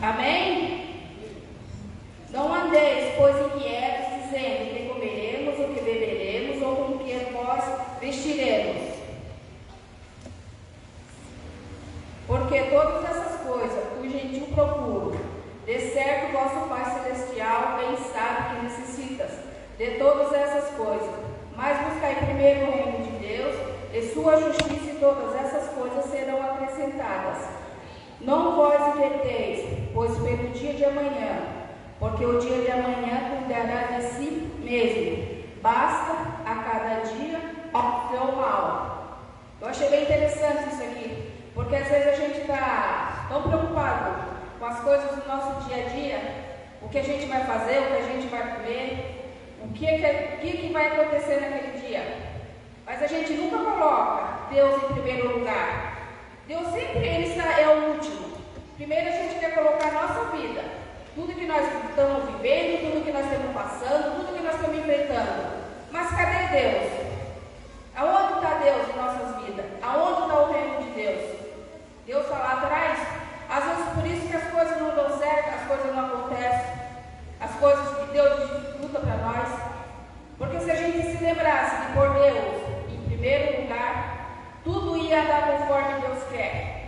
Amém? Não andeis, pois, inquietos, dizendo o que comeremos, o que beberemos, ou com que nós vestiremos. Porque todas essas coisas, o gentil procura, de certo vosso Pai Celestial bem sabe que necessitas de todas essas coisas. Mas buscai primeiro o reino de Deus e sua justiça, e todas essas coisas serão acrescentadas. Não vos inquieteis, pois pelo dia de amanhã, porque o dia de amanhã cuidará de si mesmo. Basta a cada dia o seu mal. Eu achei bem interessante isso aqui, porque às vezes a gente está tão preocupado com as coisas do nosso dia a dia, o que a gente vai fazer, o que a gente vai comer, o que vai acontecer naquele dia. Mas a gente nunca coloca Deus em primeiro lugar. Deus sempre é o último. Primeiro a gente quer colocar a nossa vida, tudo que nós estamos vivendo, tudo que nós estamos passando, tudo que nós estamos enfrentando. Mas cadê Deus? Aonde está Deus em nossas vidas? Aonde está o reino de Deus? Deus está lá atrás. Às vezes por isso que as coisas não dão certo, as coisas não acontecem, as coisas que Deus dificulta para nós. Porque se a gente se lembrasse de pôr Deus em primeiro lugar, tudo ia andar conforme Deus quer.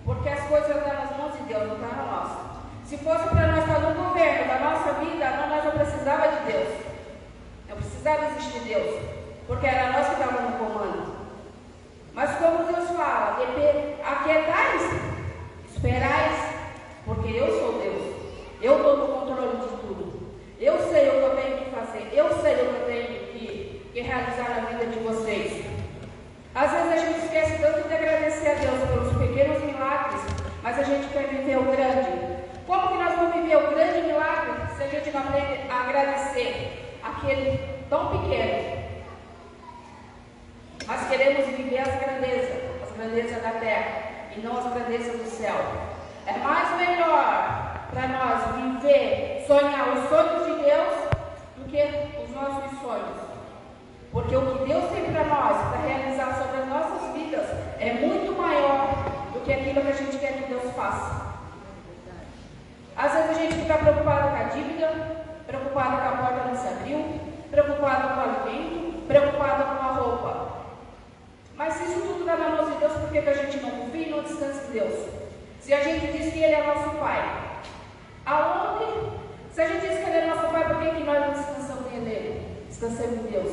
Porque as coisas estão nas mãos de Deus, não estão na nossa. Se fosse para nós estar no governo da nossa vida, nós não precisava de Deus. Não precisava existir Deus. Porque era nós que estávamos no comando. Mas como Deus fala, aquietais, esperais, porque eu sou Deus. Eu estou no controle de tudo. Eu sei o que eu tenho que fazer. Eu sei o que eu tenho que realizar na vida de vocês. Às vezes a gente esquece tanto de agradecer a Deus pelos pequenos milagres, mas a gente quer viver o grande. Como que nós vamos viver o grande milagre se a gente não aprende a agradecer aquele tão pequeno? Nós queremos viver as grandezas da terra e não as grandezas do céu. É mais melhor para nós viver, sonhar os sonhos de Deus do que os nossos sonhos. Porque o que Deus tem para nós, para realizar sobre as nossas vidas, é muito maior do que aquilo que a gente quer que Deus faça. Às vezes a gente fica preocupado com a dívida, preocupado com a porta não se abriu, preocupado com o alimento, preocupado com a roupa. Mas se isso tudo está na mão de Deus, por que a gente não confia e não descansa em Deus? Se a gente diz que Ele é nosso Pai, aonde? Se a gente diz que Ele é nosso Pai, por que nós não descansamos nele? Descansamos em Deus.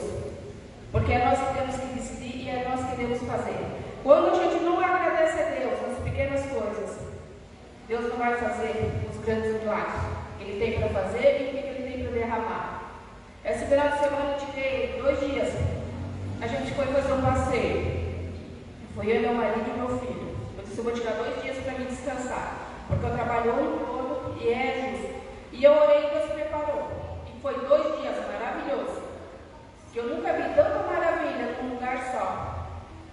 Porque é nós que temos que decidir e é nós que devemos fazer. Quando a gente não agradece a Deus nas pequenas coisas, Deus não vai fazer os grandes milagres que Ele tem para fazer e o que Ele tem para derramar. Esse final de semana eu tirei 2 dias. A gente foi fazer um passeio. Foi eu, meu marido e meu filho. Eu disse, eu vou tirar 2 dias para me descansar. Porque eu trabalho o ano todo e é justo. E eu orei e Deus preparou. E foi 2 dias maravilhosos. Que eu nunca vi tanta maravilha num lugar só.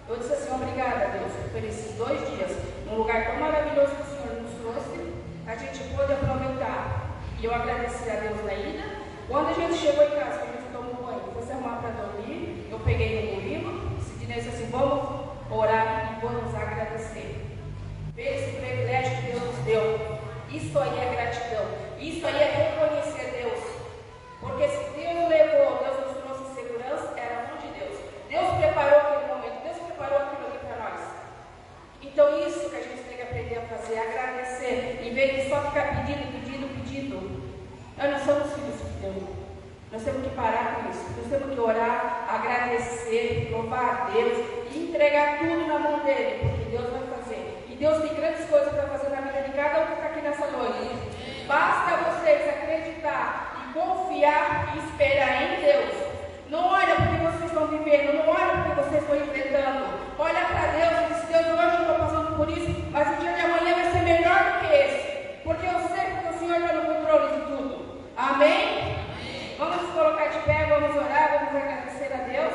Eu disse assim, obrigada Deus por esses 2 dias, num lugar tão maravilhoso que o Senhor nos trouxe, a gente pôde aproveitar. E eu agradeci a Deus na ida. Quando a gente chegou em casa, que a gente tomou banho, foi se arrumar para dormir, eu peguei no livro, disse assim, vamos orar e vamos agradecer. Ver esse privilégio que Deus nos deu. Isso aí é gratidão. Isso aí é reconhecer Deus. Porque se Deus levou, Deus nos trouxe segurança, era a mão de Deus. Deus preparou aquele momento, Deus preparou aquilo ali para nós. Então isso que a gente tem que aprender a fazer, agradecer, em vez de só ficar pedindo. Nós não somos filhos de Deus. Nós temos que parar com isso. Nós temos que orar, agradecer, louvar a Deus e entregar tudo na mão dele, porque Deus vai fazer. E Deus tem grandes coisas para fazer na vida de cada um que está aqui nessa noite. Basta vocês acreditar e confiar e esperar em Deus. Não olha porque vocês estão vivendo, não olha porque vocês estão enfrentando. Olha para Deus e diz, Deus, hoje eu estou passando por isso, mas o dia de amanhã vai ser melhor do que esse. Porque eu sei que o Senhor está no controle de tudo. Amém? Vamos nos colocar de pé, vamos orar, vamos agradecer a Deus.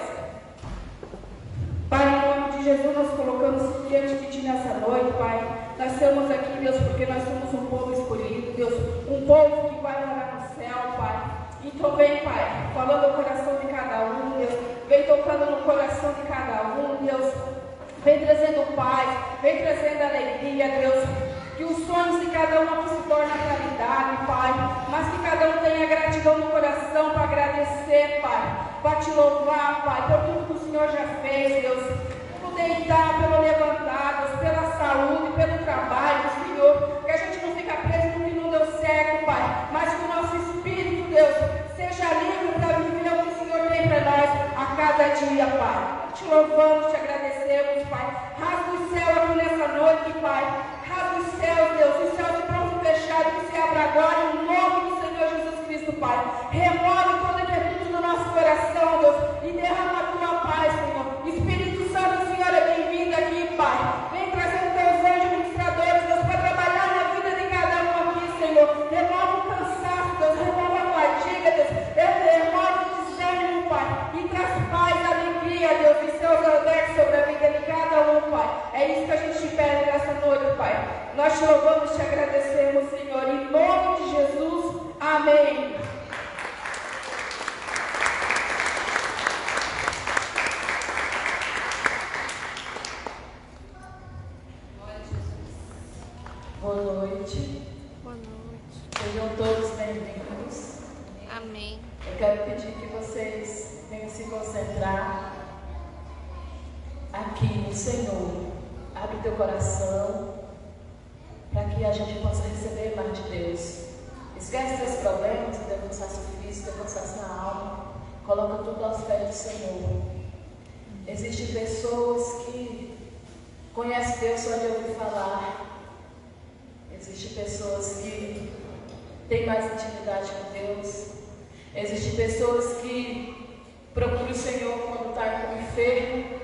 Pai, em nome de Jesus, nós colocamos diante de Ti nessa noite, Pai. Nós estamos aqui, Deus, porque nós somos um povo escolhido, Deus. Um povo que vai morar no céu, Pai. Então vem, Pai, falando no coração de cada um, Deus. Vem tocando no coração de cada um, Deus. Vem trazendo paz, vem trazendo alegria, Deus. Que os sonhos de cada um se tornem Senhor natalidade, Pai, mas que cada um tenha gratidão no coração para agradecer, Pai, para te louvar, Pai, por tudo que o Senhor já fez, Deus, pelo deitar, pelo levantar, Deus, pela saúde, pelo trabalho, Senhor, que a gente não fica preso no que não deu certo, Pai, mas que o nosso espírito, Deus, seja livre para viver o que o Senhor tem para nós a cada dia, Pai. Te louvamos, te agradecemos, Pai. Rasga o céu aqui nessa noite, Pai. Rasga os céus, Deus, os céus de pronto fechado, que se abra agora, em nome do Senhor Jesus Cristo, Pai. Remove todo inquietude do nosso coração, Deus, e derrama a tua paz, Senhor. Espírito Santo, o Senhor é bem-vindo aqui, Pai. Vem trazendo teus anjos ministradores, Deus, para trabalhar na vida de cada um aqui, Senhor. Remove o cansaço, Deus, remove a fadiga, Deus, remove o desânimo, Pai, e traz paz, alegria, Deus, e seus albergues sobre a vida de cada um, Pai. É isso que a gente te pede nessa noite, Pai. Nós te louvamos, te agradecemos, Senhor, em nome de Jesus. Amém. Boa noite. Boa noite. Sejam todos bem-vindos. Amém. Eu quero pedir que vocês venham se concentrar aqui no Senhor. Abre teu coração para que a gente possa receber mais de Deus. Esquece teus problemas, teu cansaço físico, teu cansaço na alma. Coloca tudo aos pés do Senhor. Existem pessoas que conhecem Deus só de ouvir falar. Existem pessoas que têm mais intimidade com Deus. Existem pessoas que procuram o Senhor quando está enfermo.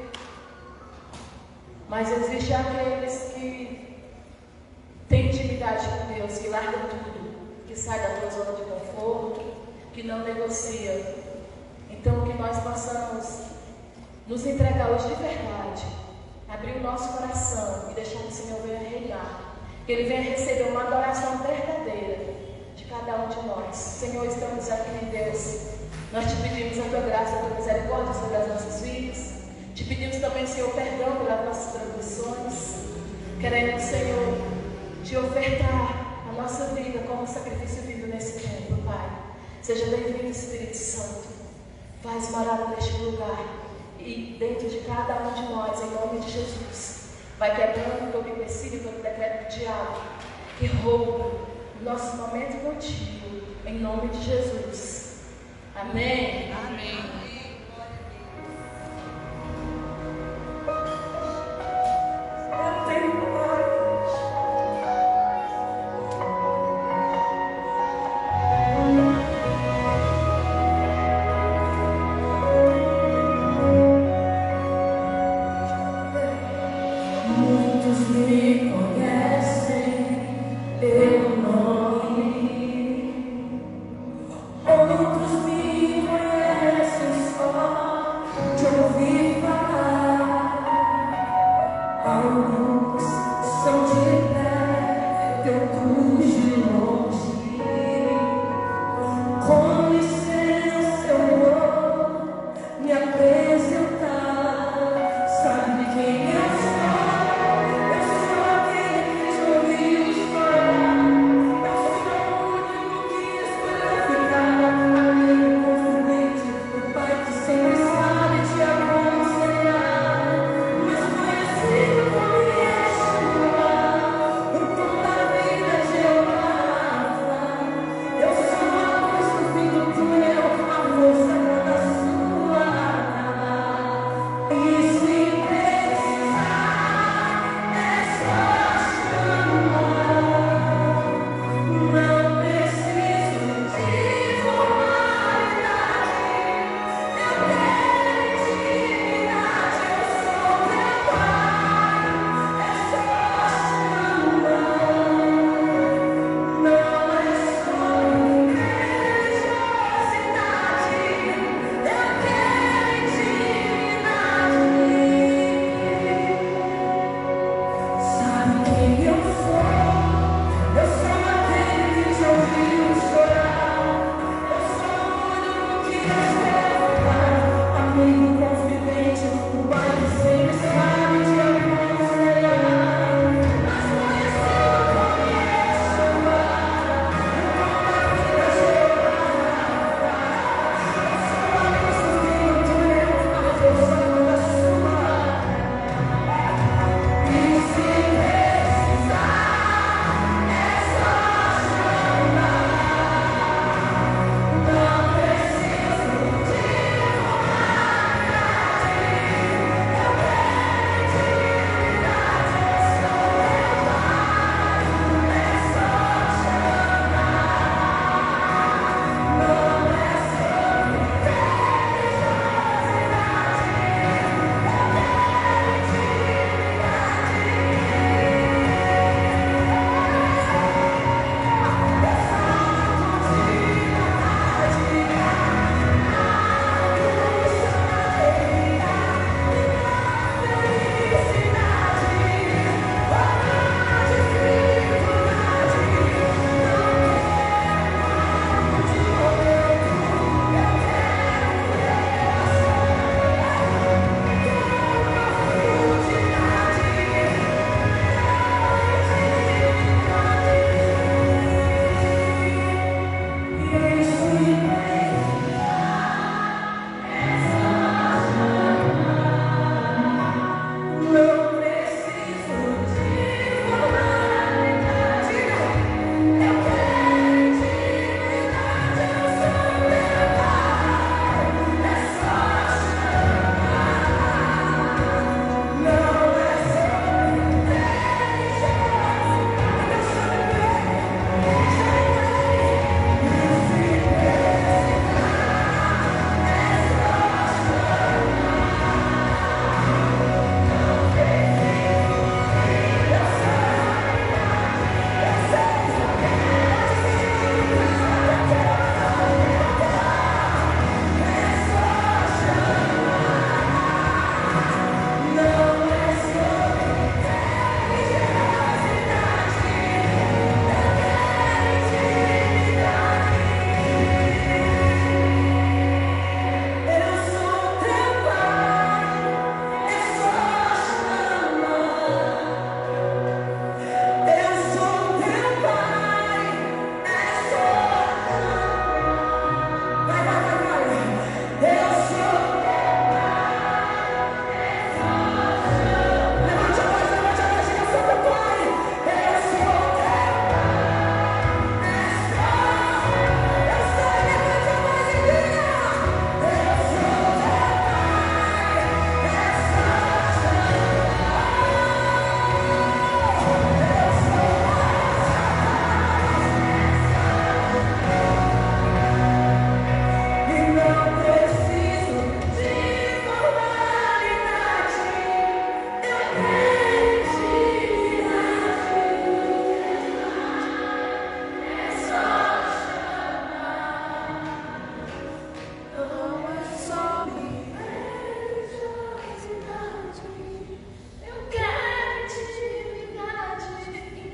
Mas existem aqueles que têm intimidade com Deus, que largam tudo, que saem da tua zona de conforto, que não negociam. Então, que nós possamos nos entregar hoje de verdade, abrir o nosso coração e deixar que o Senhor venha reinar. Que Ele venha receber uma adoração verdadeira de cada um de nós. Senhor, estamos aqui, Deus. Nós te pedimos a tua graça, a tua misericórdia sobre as nossas vidas. Te pedimos também, Senhor, perdão pelas nossas transgressões. Queremos, Senhor, te ofertar a nossa vida como sacrifício vivo nesse tempo, Pai. Seja bem-vindo, Espírito Santo. Faz morada neste lugar e dentro de cada um de nós, em nome de Jesus. Vai quebrando todo empecilho, todo decreto do diabo que rouba o nosso momento contigo, em nome de Jesus. Amém. Amém.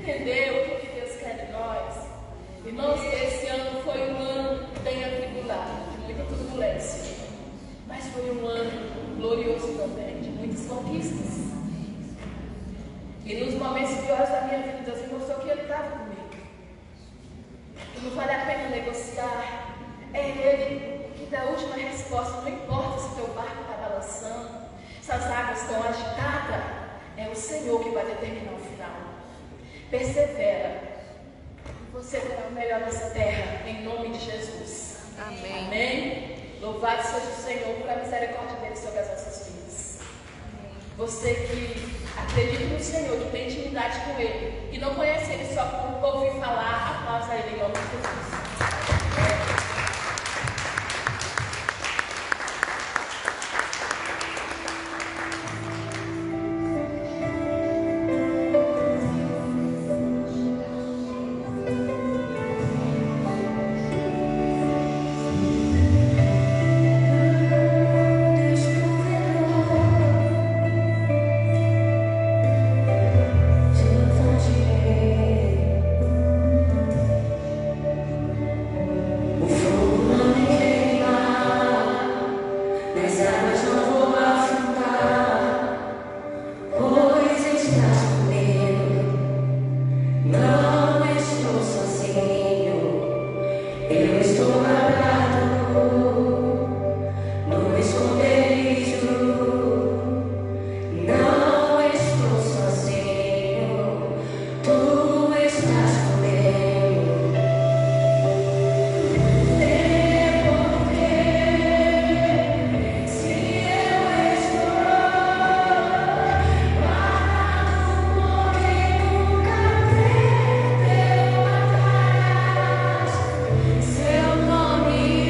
entender o que Deus quer de nós. Irmãos, esse ano foi um ano bem atribulado, de muita turbulência. Mas foi um ano glorioso também, de muitas conquistas. E nos momentos piores da minha vida, Deus me mostrou que Ele estava comigo. E não vale a pena negociar. É Ele que dá a última resposta. Não importa se teu barco está balançando, se as águas estão agitadas, é o Senhor que vai determinar o final. Persevera. E você terá o melhor dessa terra, em nome de Jesus. Amém. Amém? Louvado seja o Senhor por a misericórdia dele sobre as nossas vidas. Você que acredita no Senhor, que tem intimidade com Ele, que não conhece Ele só por ouvir falar, aplausa Ele em nome de Jesus. Seu nome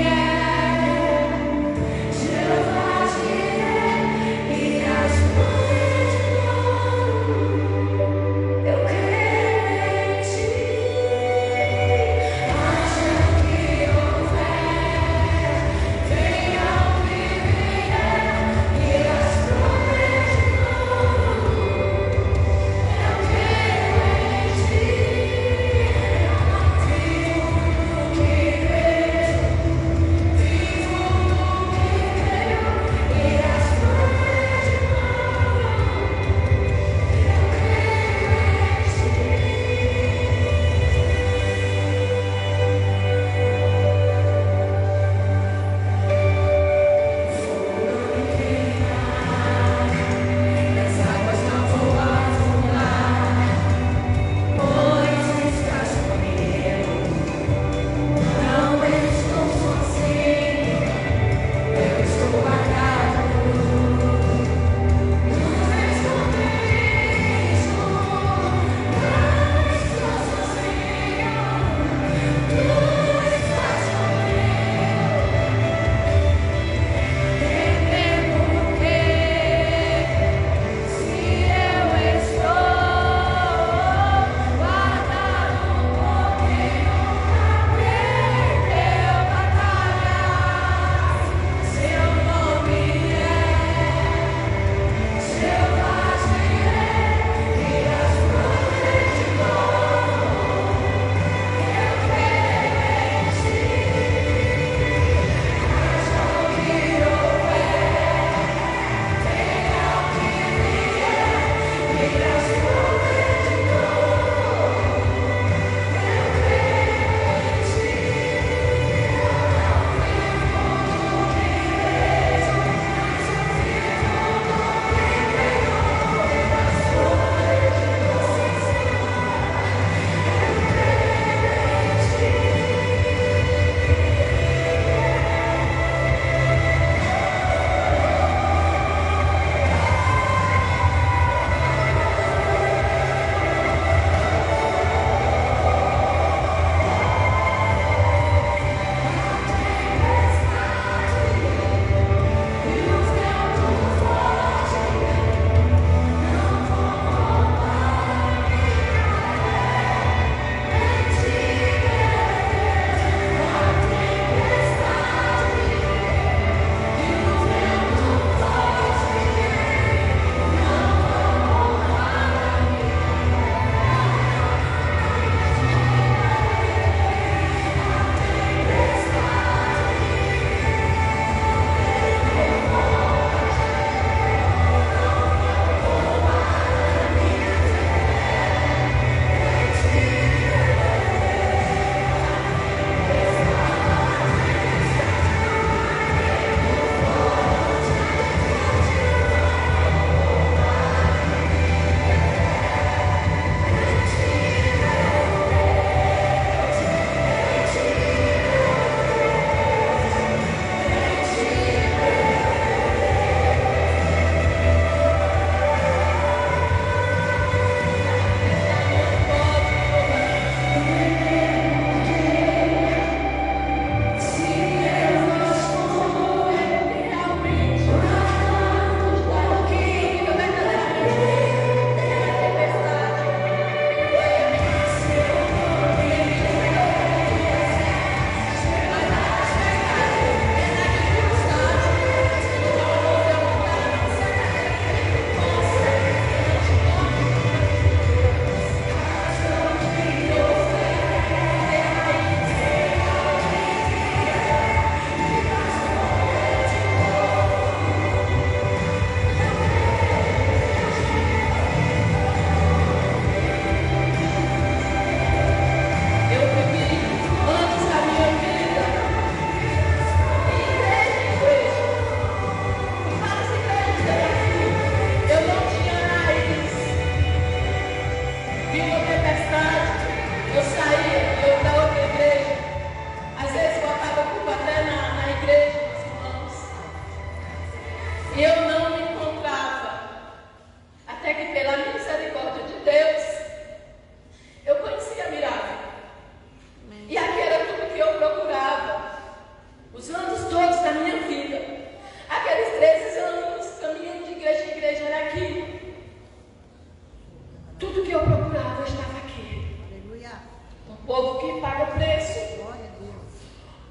povo que paga preço,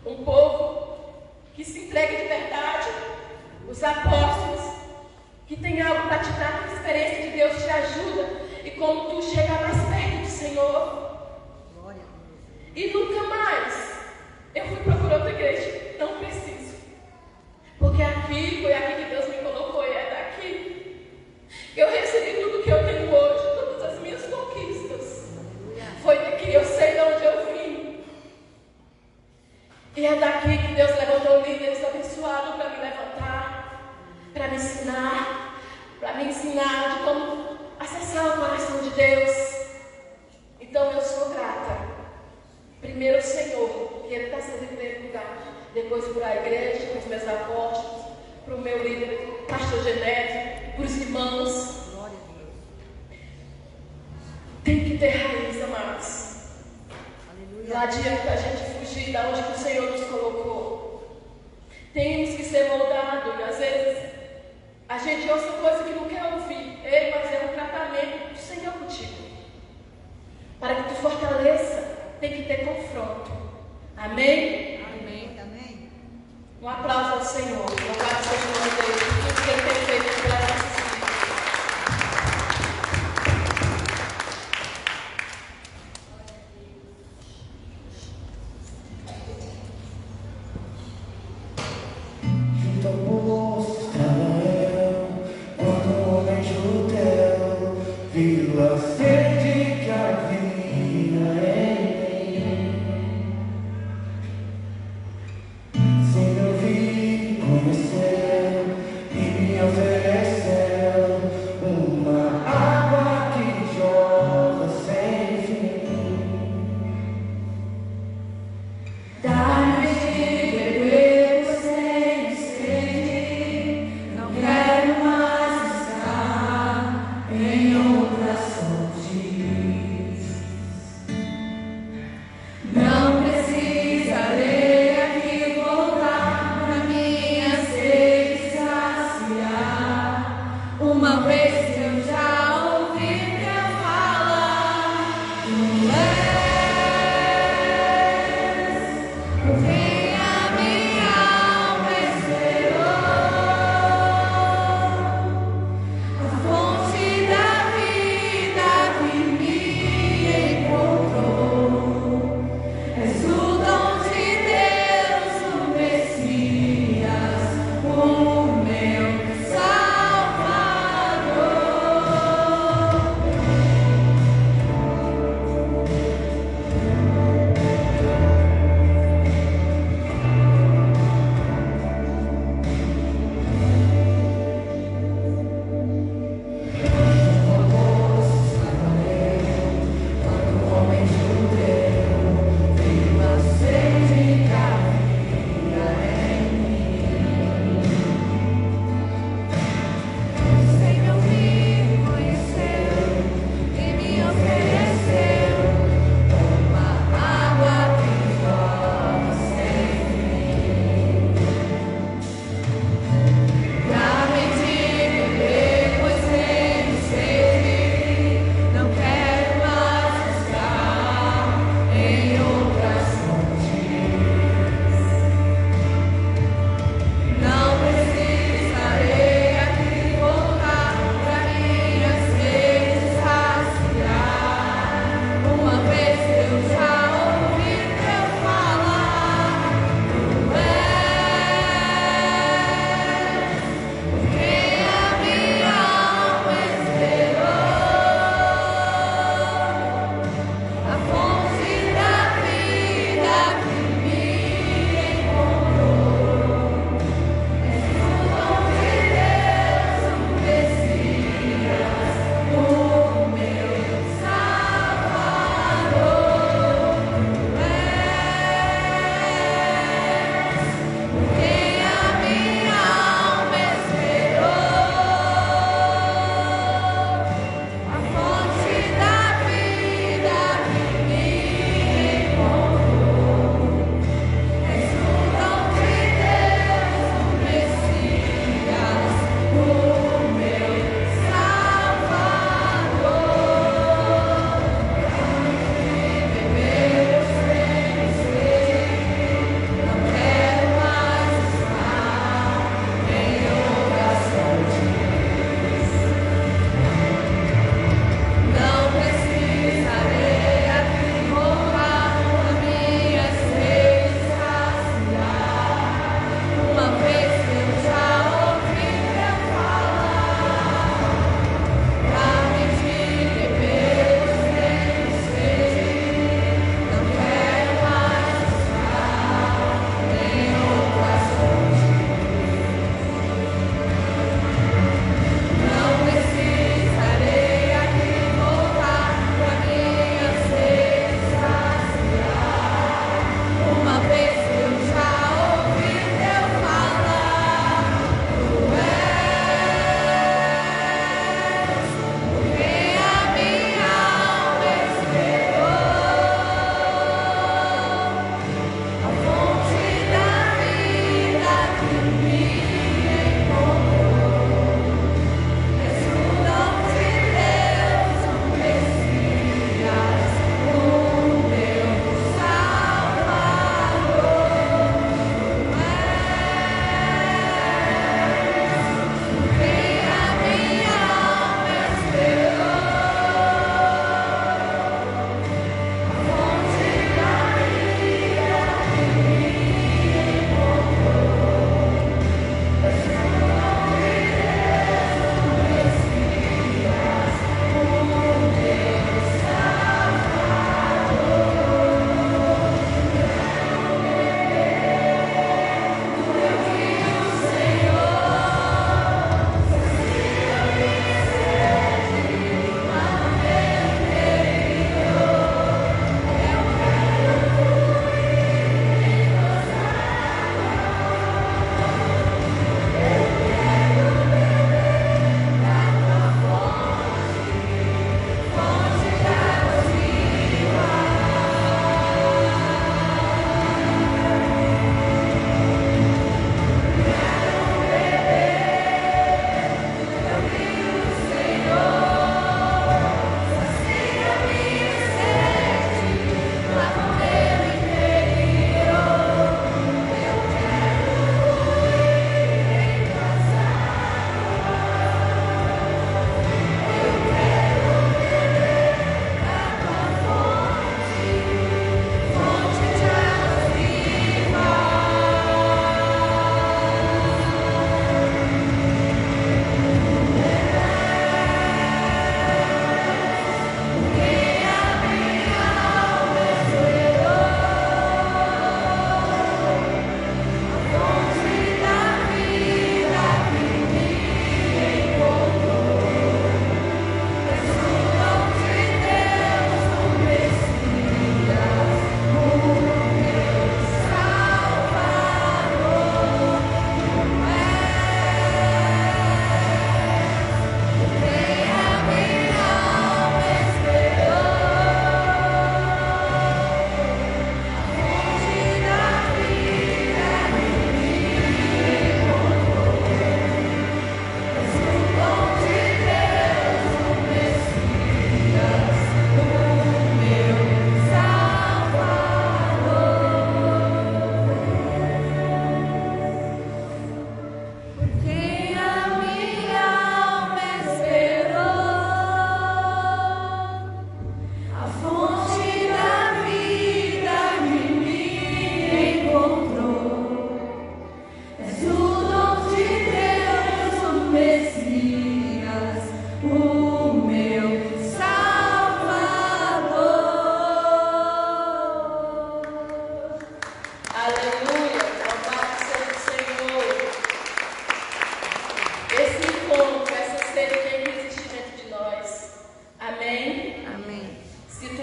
um povo que se entrega de verdade, os apóstolos, que tem algo para te dar, que a experiência de Deus te ajuda, e como tu chegar mais perto do Senhor. E nunca mais eu fui procurar outra igreja, não preciso, porque aqui, foi aqui que Deus me colocou, e é daqui que eu recebi tudo que eu tenho hoje, todas as minhas conquistas, foi daqui, eu sei de onde eu vim, e é daqui que Deus levantou líderes abençoados para me levantar, para me ensinar de como acessar o coração de Deus. Então eu sou grata, primeiro ao Senhor, que Ele está sendo em primeiro lugar, depois para a igreja, para os meus apóstolos, para o meu líder, pastor Genésio, para os irmãos. Tem que ter raiz, amados. Não adianta a gente fugir da onde que o Senhor nos colocou. Temos que ser moldados, e às vezes a gente ouve coisa que não quer ouvir. Ei, mas é um tratamento do Senhor contigo. Para que tu fortaleça, tem que ter confronto. Amém? Amém. Amém. Um aplauso ao Senhor. Louvado seja o nome dele, por tudo que Ele tem feito pelas nossas vidas. Sem ouvir, conhecer.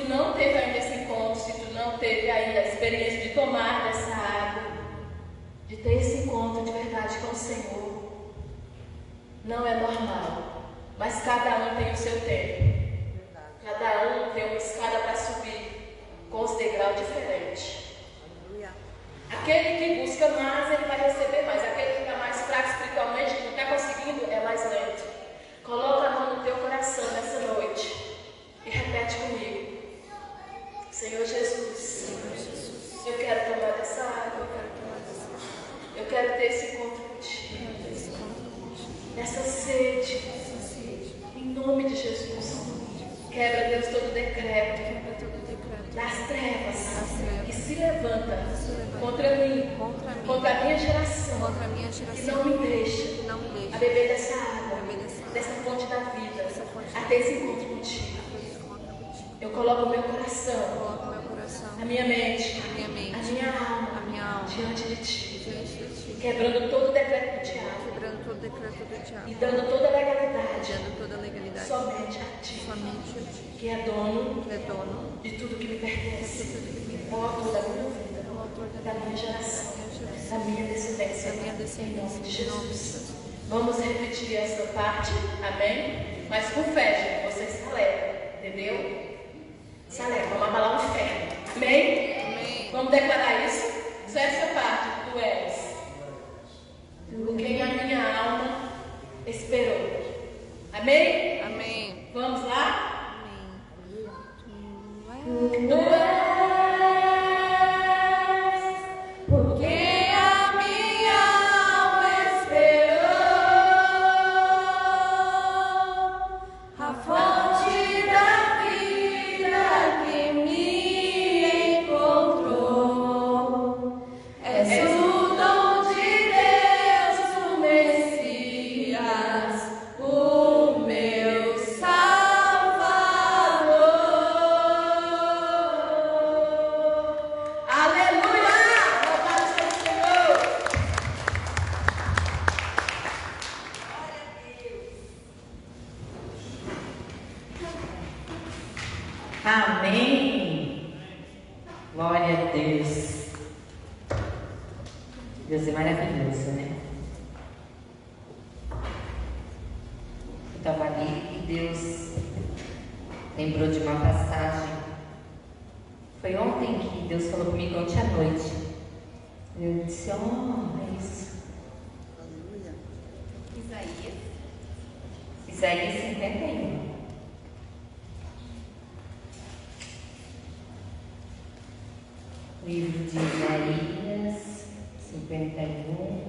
tu não teve ainda esse encontro, se tu não teve ainda a experiência de tomar dessa água, de ter esse encontro de verdade com o Senhor, não é normal. Mas cada um tem o seu tempo. Cada um tem uma escada para subir, com os degraus diferentes. Aquele que busca mais, ele vai receber mais. Aquele que está mais fraco espiritualmente, que não está conseguindo, é mais lento. Coloca a mão no teu coração nessa noite e repete comigo: Senhor Jesus, eu quero tomar dessa água. Eu quero ter esse encontro contigo. Essa sede. Em nome de Jesus. Quebra, Deus, todo decreto das trevas que se levanta contra mim, contra a minha geração, que não me deixa a beber dessa água, dessa fonte da vida, a ter esse encontro contigo. Eu coloco o meu coração, a minha mente, a minha alma diante de ti, quebrando todo o decreto do diabo, e dando toda a legalidade, somente a ti, que é dono de tudo que me pertence, o autor da minha vida, da minha geração, da minha descendência, em nome de Jesus. Vamos repetir essa parte, amém? Mas com fé, gente, você se alegra, entendeu? Se alegra, vamos abalar o inferno, amém? Vamos declarar isso? Só essa parte, tu és quem a minha alma esperou, amém? Amém. Vamos lá? Amém. Tu és Porque a minha alma esperou a fonte da vida que me encontrou. És o dom de Deus, o Messias, o meu Salvador. Aleluia! Louvado seja o Senhor! Amém. Glória a Deus. Deus é maravilhoso, né? Eu estava ali e Deus lembrou de uma passagem. Foi ontem que Deus falou comigo, ontem à noite. Eu disse, é isso. Isaías 51. Livro de Isaías 51.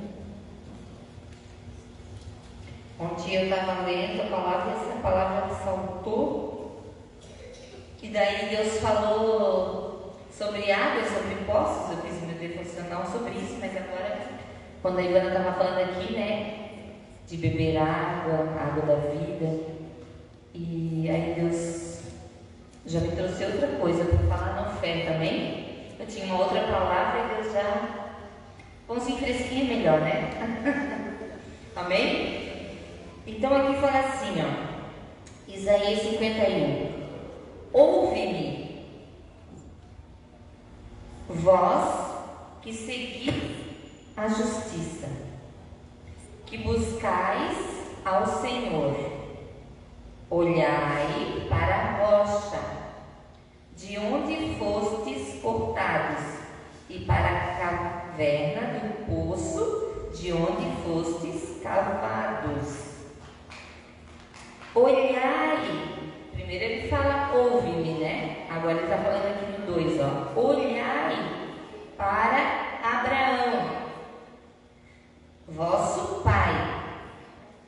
Ontem eu estava lendo a palavra e essa palavra saltou. E daí Deus falou sobre água, sobre poços. Eu fiz meu devocional sobre isso, mas agora, quando a Ivana estava falando aqui, né, de beber água, água da vida, e aí Deus já me trouxe outra coisa para falar no fé também. Eu tinha uma outra palavra e Deus já... Pãozinho fresquinho é melhor, né? Amém? Então aqui fala assim, ó. Isaías 51. Ouve-me, vós que seguis a justiça, que buscais ao Senhor. Olhai para a rocha, de onde fostes cortados, e para a caverna do poço, de onde fostes cavados. Olhai, primeiro ele fala, ouve-me, né? Agora ele está falando aqui no 2, ó. Olhai para Abraão, vosso pai,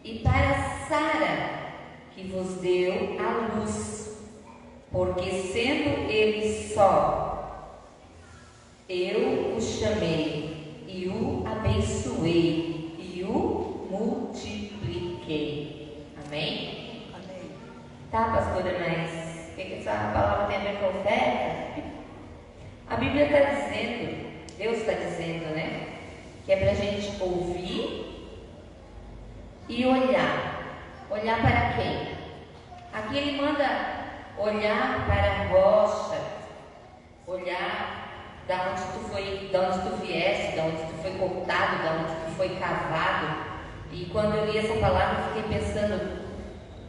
e para Sara, que vos deu a luz, porque sendo ele só, eu o chamei e o abençoei e o multipliquei. Amém? Amém. Tá, pastora, mas o que essa palavra tem a ver com oferta? A Bíblia está dizendo, Deus está dizendo, né? Que é para a gente ouvir e olhar. Olhar para quem? Aqui ele manda olhar para a rocha, cortado, de onde que foi cavado. E quando eu li essa palavra, eu fiquei pensando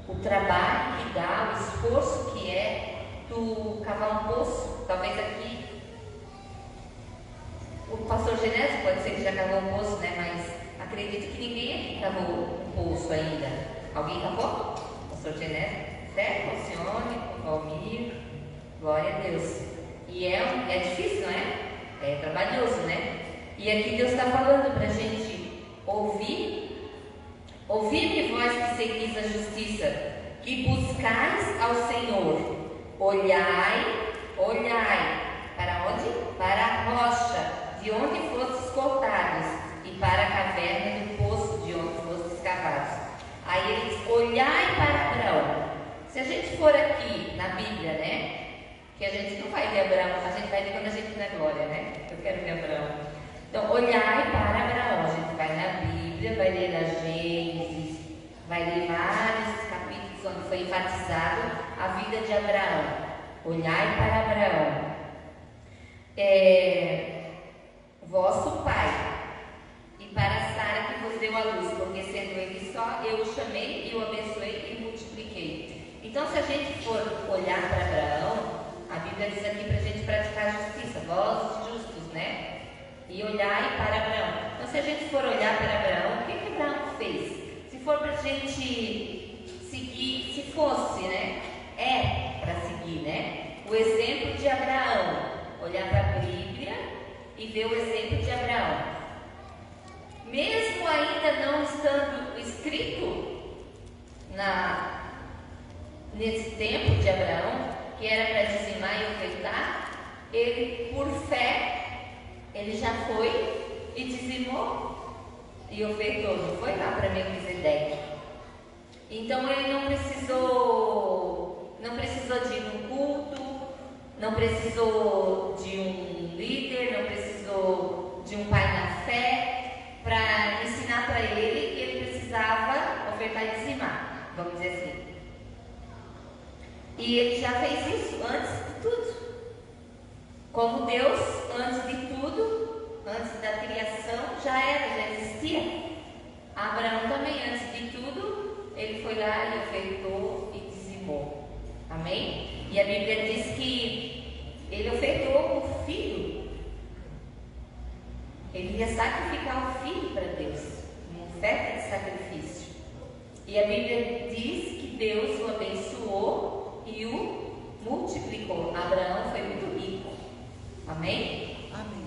o trabalho que dá, o esforço que é tu cavar um poço. Talvez aqui o pastor Genésio pode ser que já cavou um poço, né? Mas acredito que ninguém aqui cavou um poço ainda. Alguém cavou? Pastor Genésio? Certo? Alcione, Valmir, glória a Deus. E é difícil, não é? É trabalhoso, né? E aqui Deus está falando para a gente ouvi-me vós que seguis a justiça, que buscais ao Senhor, olhai, para onde? Para a rocha, de onde fostes cortados, e para a caverna do poço, de onde fostes cavados. Aí ele diz, olhai para Abraão. Se a gente for aqui na Bíblia, né? Que a gente não vai ver Abraão, a gente vai ver quando a gente na glória, né? Eu quero ver Abraão. Então, olhai para Abraão. A gente vai na Bíblia, vai ler a Gênesis, vai ler vários capítulos onde foi enfatizado a vida de Abraão. Olhai para Abraão. Vosso pai, e para Sara que vos deu a luz, porque sendo ele só, eu o chamei e o abençoei e multipliquei. Então, se a gente for olhar para Abraão, a Bíblia diz aqui para a gente praticar a justiça, vós justos, né? E olhar para Abraão. Então, se a gente for olhar para Abraão, o que Abraão fez? Se for para a gente seguir, se fosse, né? Para seguir, né? O exemplo de Abraão. Olhar para a Bíblia e ver o exemplo de Abraão. Mesmo ainda não estando escrito nesse tempo de Abraão, que era para dizimar e ofertar, ele, por fé, ele já foi e dizimou e ofertou, não foi lá para Melquisedeque. Então ele não precisou de ir num culto, não precisou de um líder, não precisou de um pai na fé para ensinar para ele que ele precisava ofertar e dizimar, vamos dizer assim. E ele já fez isso antes de tudo. Como Deus, antes de tudo, antes da criação, já existia. Abraão também, antes de tudo, ele foi lá e ofertou e dizimou. Amém? E a Bíblia diz que ele ofertou o filho. Ele ia sacrificar o filho para Deus, uma oferta de sacrifício. E a Bíblia diz que Deus o abençoou e o multiplicou. Abraão foi muito rico. Amém? Amém.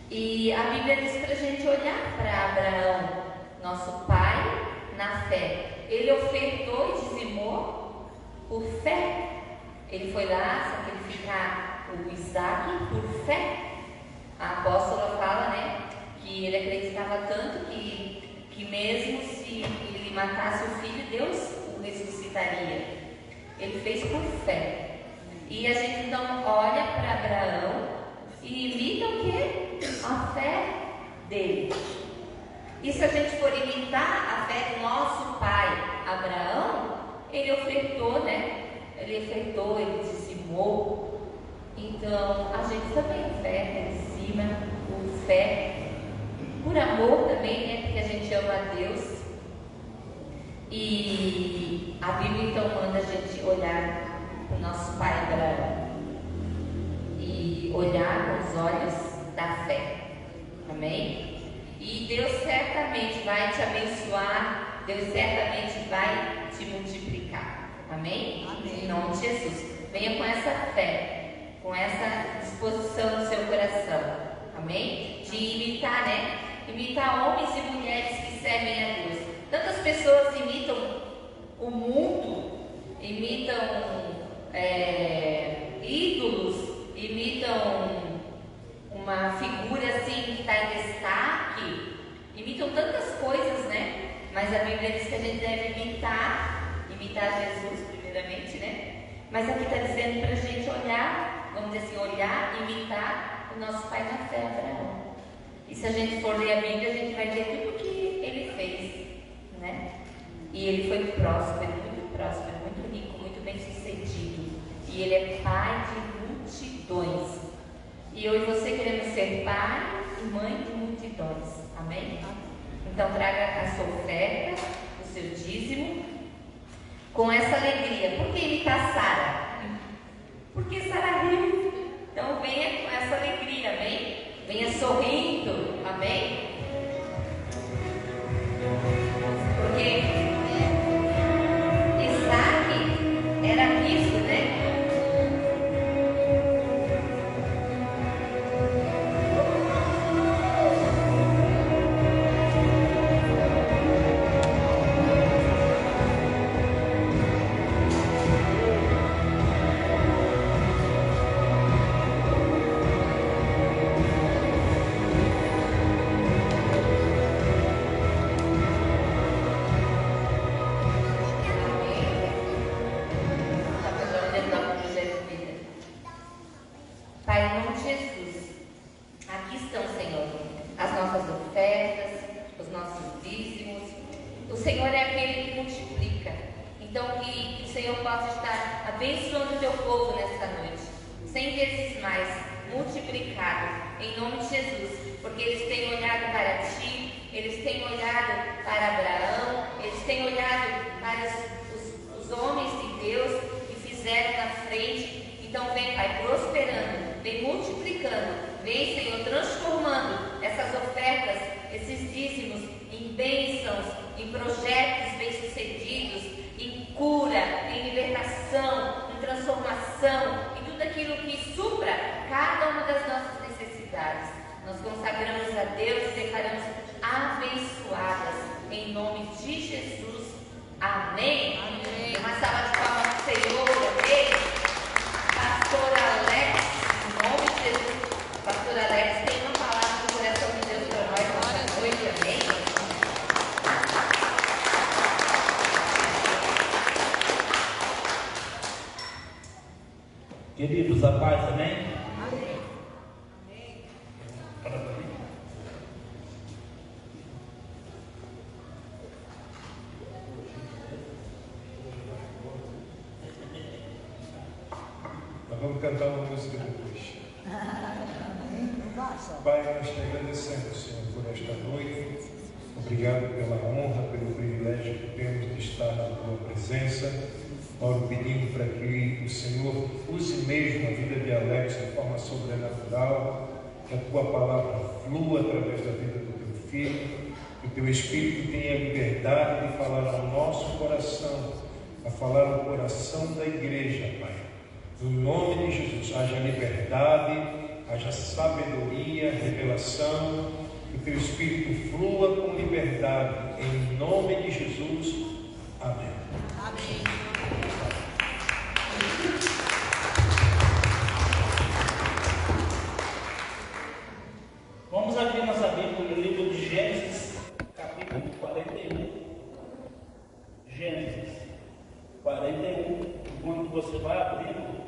E a Bíblia diz para a gente olhar para Abraão, nosso pai, na fé. Ele ofertou e dizimou por fé. Ele foi lá sacrificar o Isaac por fé. A apóstola fala, né, que ele acreditava tanto que mesmo se ele matasse o filho, Deus o ressuscitaria. Ele fez por fé. E a gente então olha para Abraão e imita o quê? A fé dele. E se a gente for imitar a fé do nosso pai Abraão, ele ofertou, né? Ele ofertou, ele dizimou. Então a gente também oferta, dizima, por fé, por amor também, né? Porque a gente ama a Deus. E a Bíblia então manda a gente olhar para o nosso pai Abraão e olhar com os olhos da fé. Amém? E Deus certamente vai te abençoar, Deus certamente vai te multiplicar. Amém? Amém. Em nome de Jesus. Venha com essa fé, com essa disposição no seu coração. Amém? De imitar, né? Imitar homens e mulheres que servem a Deus. Tantas pessoas imitam o mundo, imitam ídolos, imitam uma figura assim que está em destaque, imitam tantas coisas, né? Mas a Bíblia diz que a gente deve imitar Jesus primeiramente, né? Mas aqui está dizendo para a gente olhar, vamos dizer assim, olhar, imitar o nosso pai na fé, Abraão. E se a gente for ler a Bíblia, a gente vai ver tudo o que ele fez, né? E ele foi próspero, muito rico, muito bem sucedido. E ele é pai de multidões. E eu e você queremos ser pai e mãe de multidões. vitórias. Amém? Então traga a sua oferta, o seu dízimo, com essa alegria. Por que imitar Sara? Porque Sara riu. Então venha com essa alegria, amém? Venha sorrindo, amém? Porque Isaac era rico, né? Pai, em nome de Jesus, aqui estão, Senhor, as nossas ofertas, os nossos dízimos. O Senhor é aquele que multiplica. Então, que o Senhor possa estar abençoando o teu povo nesta noite, 100 vezes mais, multiplicado, em nome de Jesus, porque eles têm olhado para ti, eles têm olhado para Abraão, eles têm olhado para os homens de Deus que fizeram na frente. Então vem, Pai, prosperando, vem multiplicando, vem, Senhor, transformando essas ofertas, esses dízimos em bênçãos, em projetos bem-sucedidos, em cura, em libertação, em transformação, em tudo aquilo que supra cada uma das nossas necessidades. Nós consagramos a Deus e declaramos abençoadas, em nome de Jesus. Amém? Amém. Uma salva de palmas ao Senhor, amém? Pastor Alex, em nome de Jesus. Pastor Alex tem uma palavra do coração de Deus para nós nesta noite, amém? Queridos, a paz, amém? Amém. Vamos cantar uma música depois. Pai, nós te agradecemos, Senhor, por esta noite. Obrigado pela honra, pelo privilégio que temos de estar na tua presença. Oro pedindo para que o Senhor use mesmo a vida de Alex de forma sobrenatural, que a tua palavra flua através da vida do teu filho, que o teu Espírito tenha liberdade de falar ao nosso coração, a falar ao coração da igreja, Pai. No nome de Jesus, haja liberdade, haja sabedoria, revelação, que o teu Espírito flua com liberdade, em nome de Jesus. Amém. Amém. Vamos abrir nossa Bíblia no livro de Gênesis, capítulo 41. Gênesis 41. Enquanto você vai abrindo,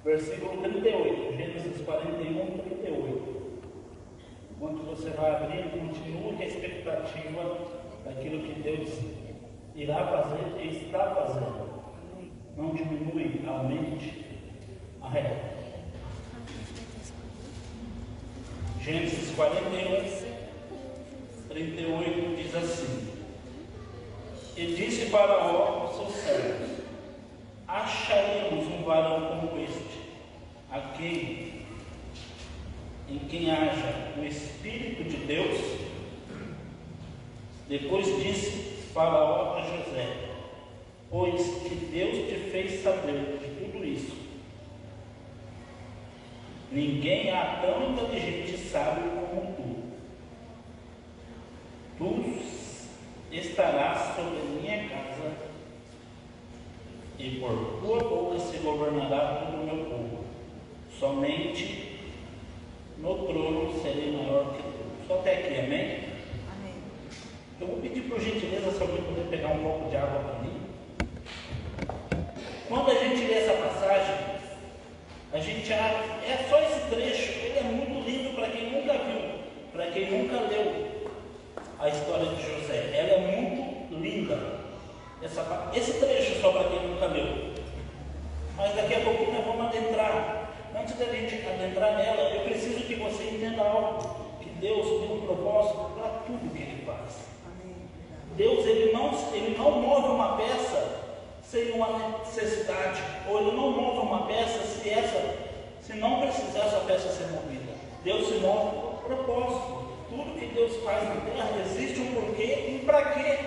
versículo 38, Gênesis 41, 38. Enquanto você vai abrindo, continue com a expectativa daquilo que Deus irá fazer e está fazendo. Não diminui, aumente a régua. Gênesis 41, 38 diz assim: E disse Faraó aos seus servos: Acharemos um varão como este, em quem haja o Espírito de Deus? Depois disse Faraó a José: Pois que Deus te fez saber de tudo isso. Ninguém há tão inteligente e sábio como tu. Tu estarás sobre minha casa, e por tua boca se governará todo o meu povo. Somente no trono serei maior que tu. Só até aqui, amém? Amém. Eu vou pedir por gentileza se alguém puder pegar um pouco de água para mim. Quando a gente lê essa passagem, a gente é só esse trecho, ele é muito lindo para quem nunca viu, para quem nunca leu a história de José. Ela é muito linda. Esse trecho só para quem nunca leu. Mas daqui a pouquinho nós vamos adentrar antes da gente adentrar nela, eu preciso que você entenda algo, que Deus tem um propósito para tudo que Ele faz. Deus, Ele não move uma peça sem uma necessidade, ou Ele não move uma peça se não precisar essa peça ser movida. Deus se move por propósito. Tudo que Deus faz na terra existe um porquê e para quê.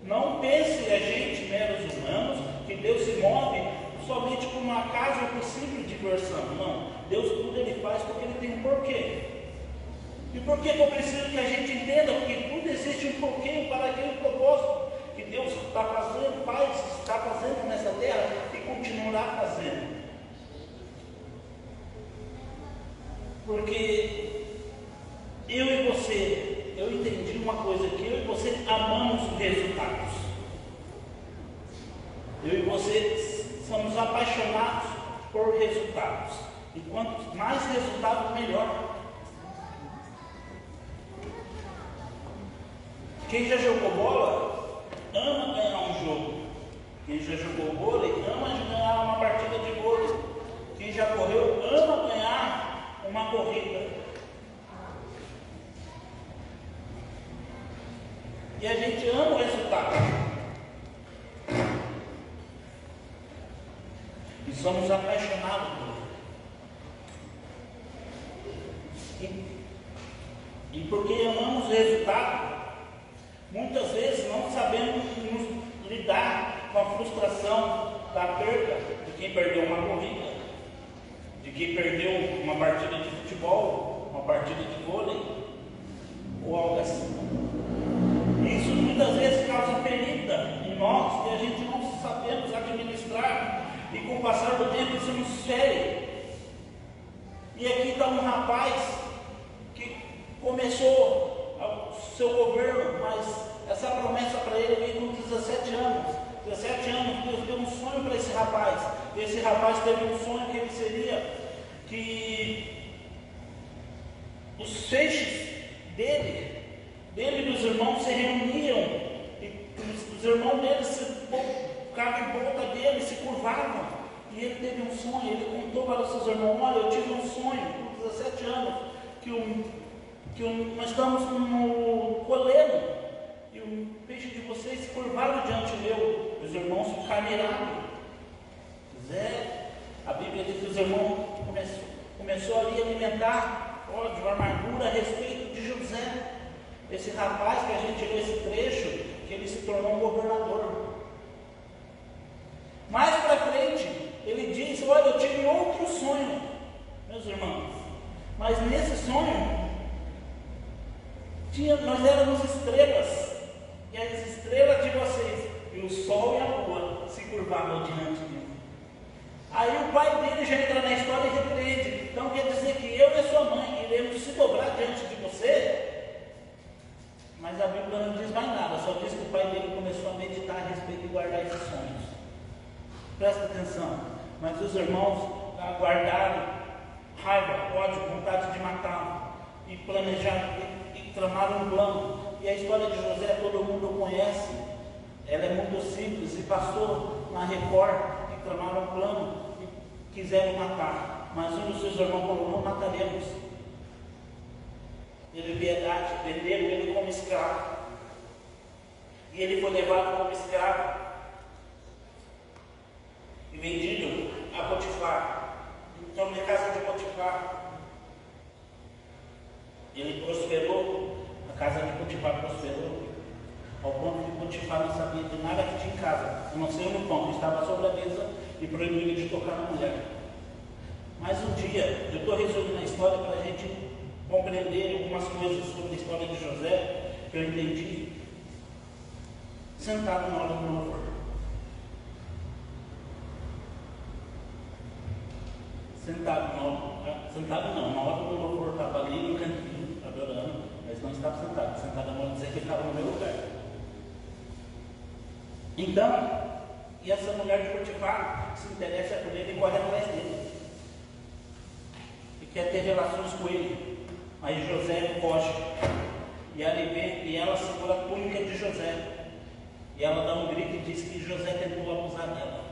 Não pense a gente, meros humanos, que Deus se move somente por um acaso ou por simples diversão. Não. Deus tudo Ele faz porque Ele tem um porquê. E por que eu preciso que a gente entenda? Porque tudo existe um porquê para aquele propósito que Deus está fazendo nessa terra e continuará fazendo. Porque eu e você, eu entendi uma coisa, que eu e você amamos resultados. Eu e você somos apaixonados por resultados. E quanto mais resultado, melhor. Quem já jogou bola, ama ganhar um jogo. Quem já jogou vôlei, ama ganhar uma partida de vôlei. Quem já correu, ama ganhar uma corrida. E a gente ama o resultado. E somos apaixonados por ele. E porque amamos o resultado, muitas vezes não sabemos lidar com a frustração da perda de quem perdeu uma corrida, de quem perdeu uma partida de futebol, uma partida de vôlei, ou algo assim. Isso muitas vezes causa ferida em nós que a gente não sabemos administrar, e com o passar do tempo isso nos fere. E aqui está um rapaz que começou o seu governo, mas essa promessa para ele veio com 17 anos. 17 anos, Deus deu um sonho para esse rapaz. E esse rapaz teve um sonho que ele seria que os feixes dele e dos irmãos se reuniam, e os irmãos dele ficavam em volta dele, se curvavam. E ele teve um sonho, ele contou para os seus irmãos: olha, eu tive um sonho com 17 anos, nós estamos no coleiro, e o peixe de vocês se curvaram diante meu. Os irmãos ficaram irados. A Bíblia diz que os irmãos começou ali a alimentar ódio, amargura a respeito de José. Esse rapaz que a gente lê esse trecho, que ele se tornou um governador. Mais para frente, ele diz: olha, eu tive outro sonho, meus irmãos, mas nesse sonho, nós éramos estrelas, e as estrelas de vocês, e o sol e a lua se curvavam diante de mim. Aí o pai dele já entra na história e repreende: então quer dizer que eu e a sua mãe iremos se dobrar diante de você? Mas a Bíblia não diz mais nada, só diz que o pai dele começou a meditar a respeito e guardar esses sonhos. Presta atenção. Mas os irmãos guardaram raiva, ódio, vontade de matá-lo, e planejaram e tramaram um plano. E a história de José todo mundo conhece. Ela é muito simples, e passou na Record, e tramaram um plano e quiseram matar. Mas um dos seus irmãos falou: não mataremos. Ele piedade, venderam ele como escravo. E ele foi levado como escravo e vendido a Potifar. Então, na casa de Potifar, ele prosperou. A casa de Potifar prosperou ao ponto que Potifar não sabia de nada que tinha em casa, a não ser no pão que estava sobre a mesa, e proibiu ele de tocar na mulher. Mas um dia, eu estou resumindo a história para a gente compreender algumas coisas sobre a história de José, que eu entendi sentado na hora do louvor. Sentado não, na hora do louvor estava ali no cantinho, adorando, mas não estava sentado. Sentado não dizer que ele estava no meu lugar. Então, e essa mulher de Potifar se interessa por ele e corre atrás dele, e quer ter relações com ele. Aí José foge, e ela segura a túnica de José, e ela dá um grito e diz que José tentou abusar dela.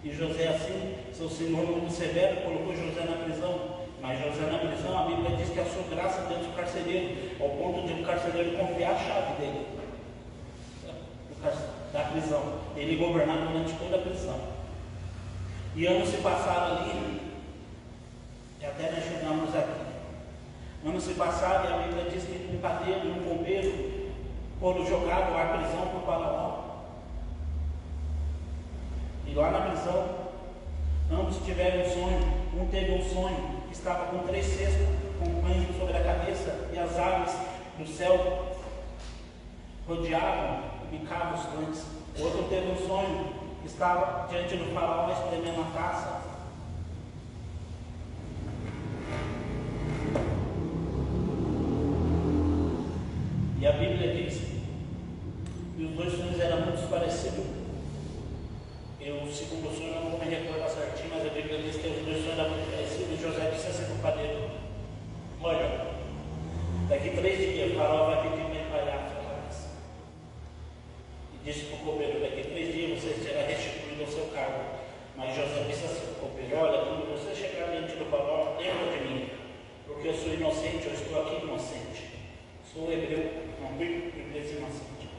E José, assim, seu Senhor muito severo, colocou José na prisão. Mas José na prisão, a Bíblia diz que achou graça dentro do carcereiro, ao ponto de o carcereiro confiar a chave dele da prisão. Ele governava durante toda a prisão. E anos se passaram ali, e até nós chegamos aqui. Anos se passaram e a Bíblia diz que um padeiro e um copeiro foram jogados à prisão por Faraó. E lá na prisão, ambos tiveram um sonho. Um teve um sonho que estava com 3 cestos, com pães sobre a cabeça, e as aves do céu rodeavam e bicavam os pães. O outro teve um sonho que estava diante do Faraó espremendo a taça. E a Bíblia diz que os 2 sonhos eram muito parecidos. O segundo sonho eu não vou me recordar certinho, mas a Bíblia diz que os 2 sonhos eram muito parecidos. E José disse assim para o padeiro: olha, daqui 3 dias o Faraó vai pedir para empalhar a sua cabeça. E disse para o copeiro: daqui 3 dias você será restituído ao seu cargo. Mas José disse assim para o copeiro: olha, quando você chegar diante do Faraó, lembra de mim, porque eu sou inocente, eu estou aqui inocente. Sou hebreu, não fui preso inocente.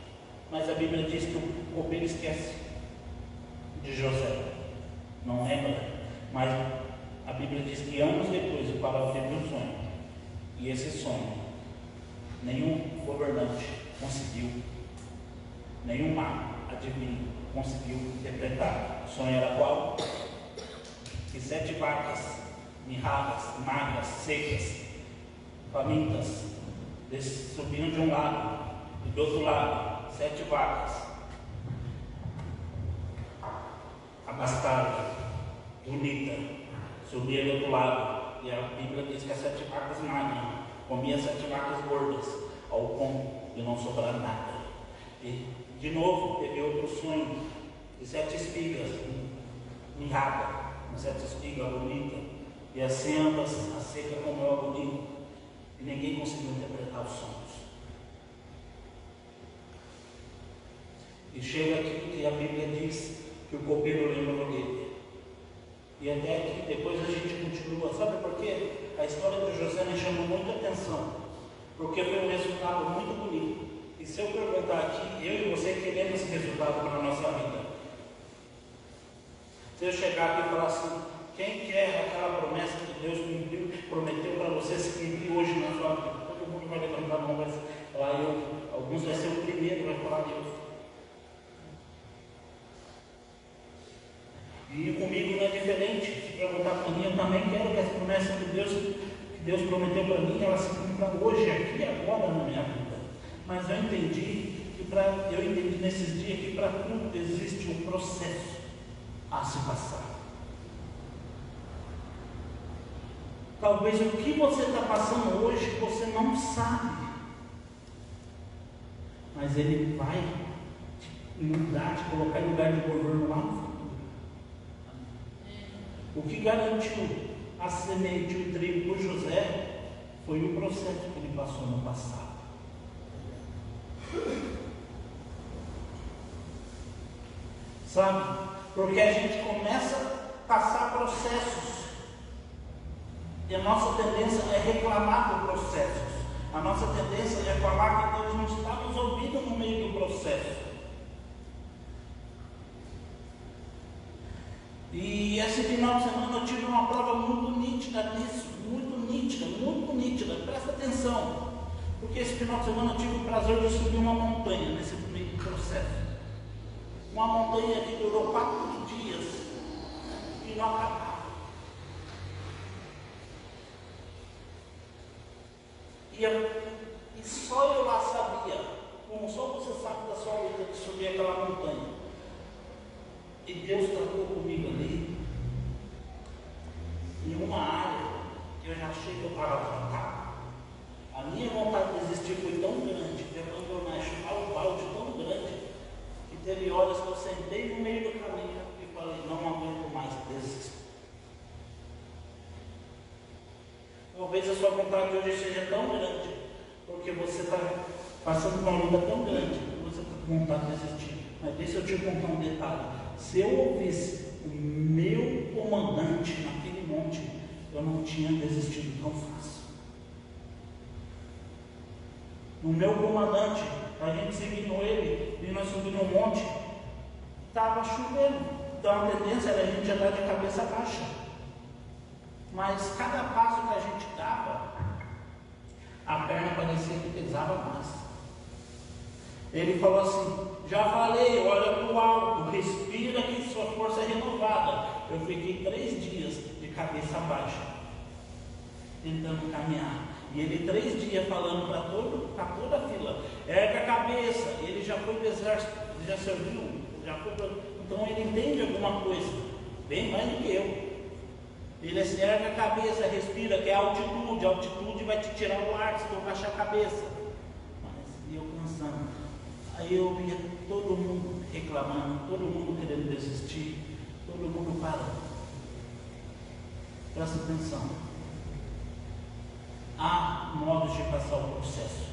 Mas a Bíblia diz que o copeiro esquece de José, não lembra, mas a Bíblia diz que anos depois o Faraó teve um sonho, e esse sonho nenhum governante conseguiu, nenhum mago, adivinho, conseguiu interpretar. O sonho era qual? Que 7 vacas mirradas, magras, secas, famintas, subiam de um lado e do outro lado 7 vacas abastadas, bonitas, subiam do outro lado. E a Bíblia diz que as 7 vacas magras comiam 7 vacas gordas, ao ponto de não sobrar nada. E de novo teve outro sonho de 7 espigas mirradas, 7 espigas bonitas, e assim ambas a seca como é bonito. E ninguém conseguiu interpretar os sonhos. E chega aqui que a Bíblia diz que o copeiro lembrou dele. E até aqui depois a gente continua. Sabe por quê? A história de José me chamou muita atenção, porque foi um resultado muito bonito. E se eu perguntar aqui, eu e você queremos esse resultado para a nossa vida. Se eu chegar aqui e falar assim: quem quer aquela promessa que Deus cumpriu, prometeu para você se cumprir hoje na sua vida? Todo mundo vai levantar a mão, vai falar eu. Alguns vai ser o primeiro, vai falar Deus. E comigo não é diferente. Se perguntar para mim, eu também quero que as promessas que Deus prometeu para mim, elas se cumpram hoje, aqui e agora na minha vida. Mas eu entendi nesses dias que para tudo existe um processo a se passar. Talvez o que você está passando hoje você não sabe, mas ele vai te mudar, te colocar em lugar de governo lá no futuro. O que garantiu a semente, o trigo por José, foi o processo que ele passou no passado. Sabe? Porque a gente começa a passar processos. E a nossa tendência é reclamar por processos. A nossa tendência é falar que Deus não está nos ouvindo no meio do processo. E esse final de semana eu tive uma prova muito nítida nisso. Muito nítida. Presta atenção. Porque esse final de semana eu tive o prazer de subir uma montanha nesse meio do processo. Uma montanha que durou 4 dias e não acabava. E só eu lá sabia, como só você sabe da sua luta de subir aquela montanha. E Deus tratou comigo ali, em uma área que eu já achei que eu parava de ficar. A minha vontade de desistir foi tão grande, de abandonar, chutar o balde tão grande, que teve horas que eu sentei no meio do caminho e falei: não aguento mais, desisto. Talvez a sua vontade hoje seja tão grande, porque você está passando por uma luta tão grande, que você está com vontade de desistir. Mas deixa eu te contar um detalhe. Se eu ouvisse o meu comandante naquele monte, eu não tinha desistido tão fácil. No meu comandante, a gente seguindo ele, e nós subimos um monte, estava chovendo. Então a tendência era a gente andar de cabeça baixa. Mas cada passo que a gente dava, a perna parecia que pesava mais. Ele falou assim: já falei, olha para o alto, respira que sua força é renovada. Eu fiquei 3 dias de cabeça baixa, tentando caminhar. E ele 3 dias falando para toda a fila: ergue a cabeça. Ele já foi do exército, já serviu, então ele entende alguma coisa, bem mais do que eu. Ele assim: ergue a cabeça, respira, que é altitude. A altitude vai te tirar o ar se tu baixar a cabeça. Mas eu cansando. Aí eu via todo mundo reclamando, todo mundo querendo desistir, todo mundo parando. Presta atenção. Há modos de passar o processo.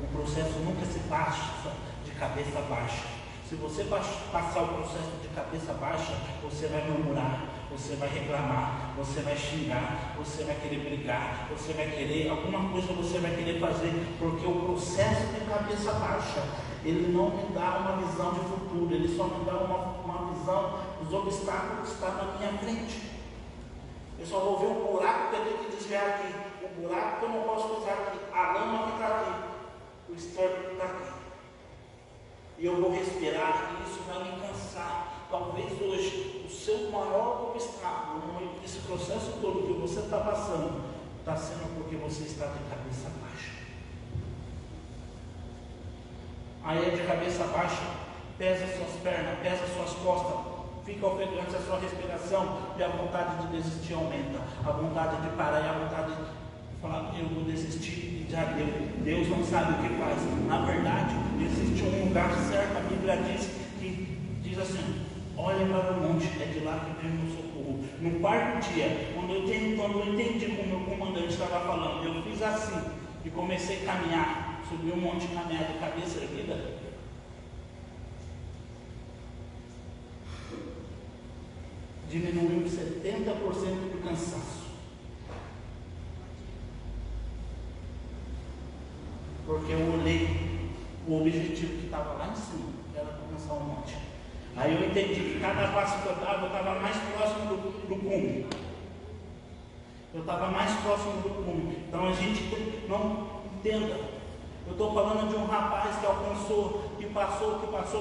O processo nunca se passa de cabeça baixa. Se você passar o processo de cabeça baixa, você vai murmurar, você vai reclamar, você vai xingar, você vai querer brigar, você vai querer, alguma coisa você vai querer fazer, porque o processo de cabeça baixa, ele não me dá uma visão de futuro, ele só me dá uma visão dos obstáculos que estão na minha frente. Eu só vou ver um buraco que eu tenho que desviar aqui, o buraco que eu não posso pisar aqui, a lama que está aqui, o esterco que está aqui. E eu vou respirar e isso vai me cansar. Talvez hoje o seu maior obstáculo nesse processo todo que você está passando está sendo porque você está de cabeça baixa. Aí de cabeça baixa, pesa suas pernas, pesa suas costas, fica ofegante a sua respiração e a vontade de desistir aumenta, a vontade de parar e a vontade de falar: eu vou desistir, já deu. Deus não sabe o que faz. Na verdade, existe um lugar certo. A Bíblia diz assim: olha para o monte, é de lá que vem o meu socorro. No 4º dia, quando eu entendi como o meu comandante estava falando, eu fiz assim e comecei a caminhar, subi um monte e caminhar de cabeça erguida. Diminuiu 70% do cansaço. Porque eu olhei o objetivo que estava lá em cima, era alcançar o monte. Aí eu entendi que cada passo que eu estava mais próximo do cume. Eu estava mais próximo do cume. Então a gente não entenda. Eu estou falando de um rapaz que alcançou, que passou,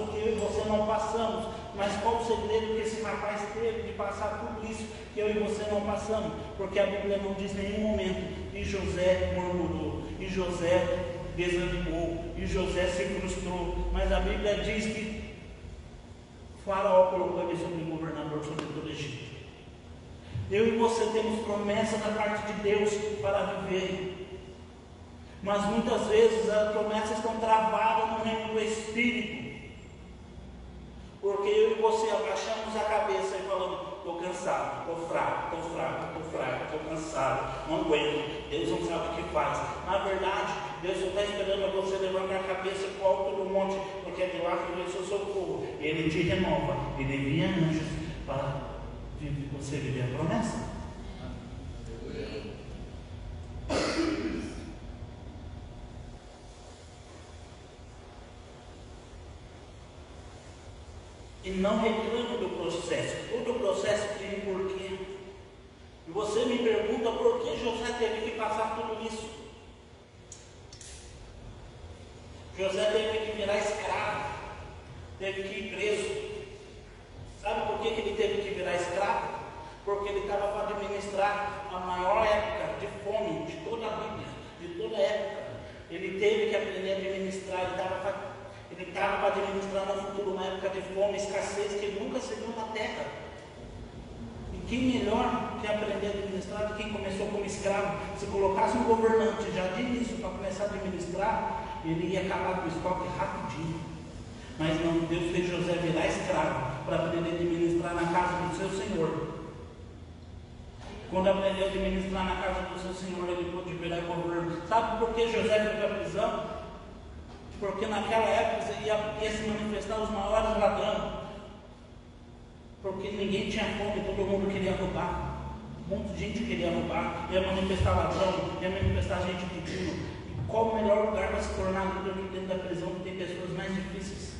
que eu e você não passamos. Mas qual o segredo que esse rapaz teve de passar tudo isso que eu e você não passamos? Porque a Bíblia não diz em nenhum momento que José murmurou, e José desanimou, e José se frustrou. Mas a Bíblia diz que Faraó colocou ele sobre governador sobre todo o Egito. Eu e você temos promessa da parte de Deus para viver. Mas muitas vezes as promessas estão travadas no reino do Espírito. Porque eu e você abaixamos a cabeça e falamos: estou cansado, estou fraco, estou cansado, não aguento, Deus não sabe o que faz. Na verdade, Deus só está esperando você levantar a cabeça para o alto do monte, porque é de lá que vem o seu socorro. Ele te renova, ele envia anjos para você viver a promessa. E não reclame do processo. Todo processo tem um porquê. E você me pergunta por que José teve que passar tudo isso. José teve que virar escravo, teve que ir preso. Sabe por que ele teve que virar escravo? Porque ele estava para administrar a maior época de fome de toda a Bíblia, de toda a época. Ele teve que aprender a administrar, ele estava para administrar no futuro uma época de fome, escassez que nunca se viu na terra. E quem melhor que aprender a administrar do que quem começou como escravo? Se colocasse um governante já de início para começar a administrar, ele ia acabar com o estoque rapidinho. Mas não, Deus fez José virar escravo para aprender a administrar na casa do seu senhor. Quando aprendeu a administrar na casa do seu senhor, ele pôde virar governador. Sabe por que José foi para a prisão? Porque naquela época ia se manifestar os maiores ladrões. porque ninguém tinha fome, todo mundo queria roubar. Um monte de gente queria roubar, ia manifestar ladrão, ia manifestar gente pedindo. E qual o melhor lugar para se tornar líder do que dentro da prisão, que tem pessoas mais difíceis?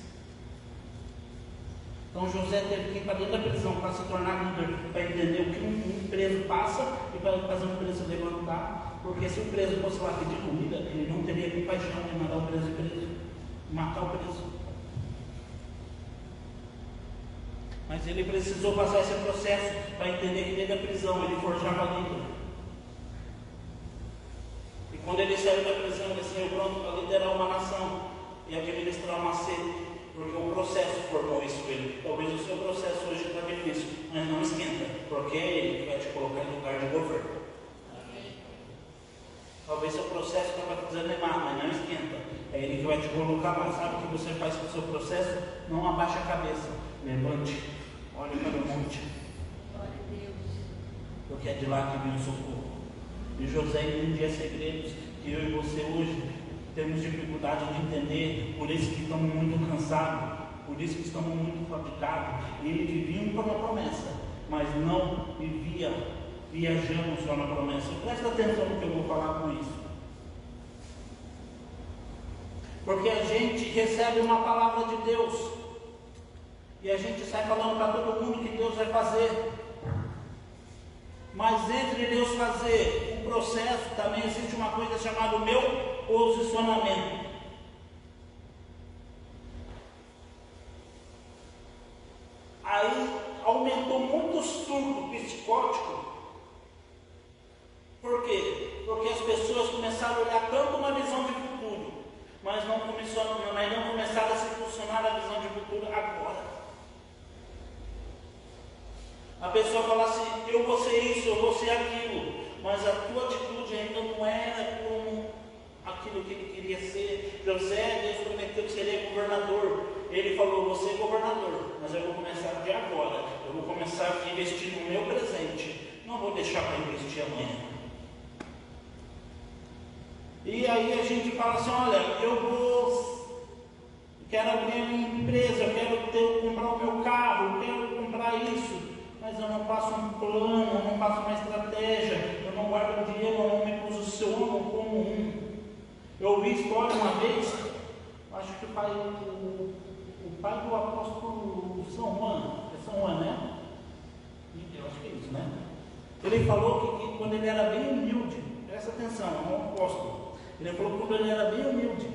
Então José teve que ir para dentro da prisão para se tornar líder, para entender o que um preso passa e para fazer um preso levantar. Porque se o preso fosse lá pedir comida, ele não teria compaixão de mandar o preso matar o preso. Mas ele precisou passar esse processo para entender que dentro da prisão ele forjava líder. E quando ele saiu da prisão, ele saiu pronto para liderar uma nação e administrar uma sede, porque o processo formou isso ele. Talvez o seu processo hoje está difícil, mas não esquenta, porque é ele que vai te colocar em lugar de governo. Talvez seu processo está para te desanimar, mas não esquenta. É ele que vai te colocar lá. Sabe o que você faz com o seu processo? Não abaixe a cabeça, levante, olhe para o monte. Porque é de lá que vem o socorro. E José entendia segredos que eu e você hoje temos dificuldade de entender, por isso que estamos muito cansados, por isso que estamos muito fatigados. Ele vivia para uma promessa, mas não vivia viajando só na promessa. Presta atenção no que eu vou falar com isso. Porque a gente recebe uma palavra de Deus e a gente sai falando para todo mundo que Deus vai fazer. Mas entre Deus fazer um processo, também existe uma coisa chamada o meu posicionamento. Aí aumentou muito o surto psicótico. Por quê? Porque as pessoas começaram a olhar tanto uma visão de futuro, mas não começaram a se funcionar a visão de futuro agora. A pessoa fala assim, eu vou ser isso, eu vou ser aquilo, mas a tua atitude ainda não era como aquilo que ele queria ser. José, Deus prometeu que seria governador. Ele falou, vou ser governador, mas eu vou começar de agora. Eu vou começar a investir no meu presente. Não vou deixar para investir amanhã. E aí a gente fala assim, olha, eu quero abrir a minha empresa, eu quero comprar o meu carro, eu quero comprar isso. Mas eu não faço um plano, eu não faço uma estratégia, eu não guardo dinheiro, eu não me posiciono como um. Eu ouvi história uma vez, acho que o pai do apóstolo São Juan, é São Juan, né? Eu acho que é isso, né? Ele falou que quando ele era bem humilde, presta atenção, é um apóstolo. Ele falou que quando ele era bem humilde,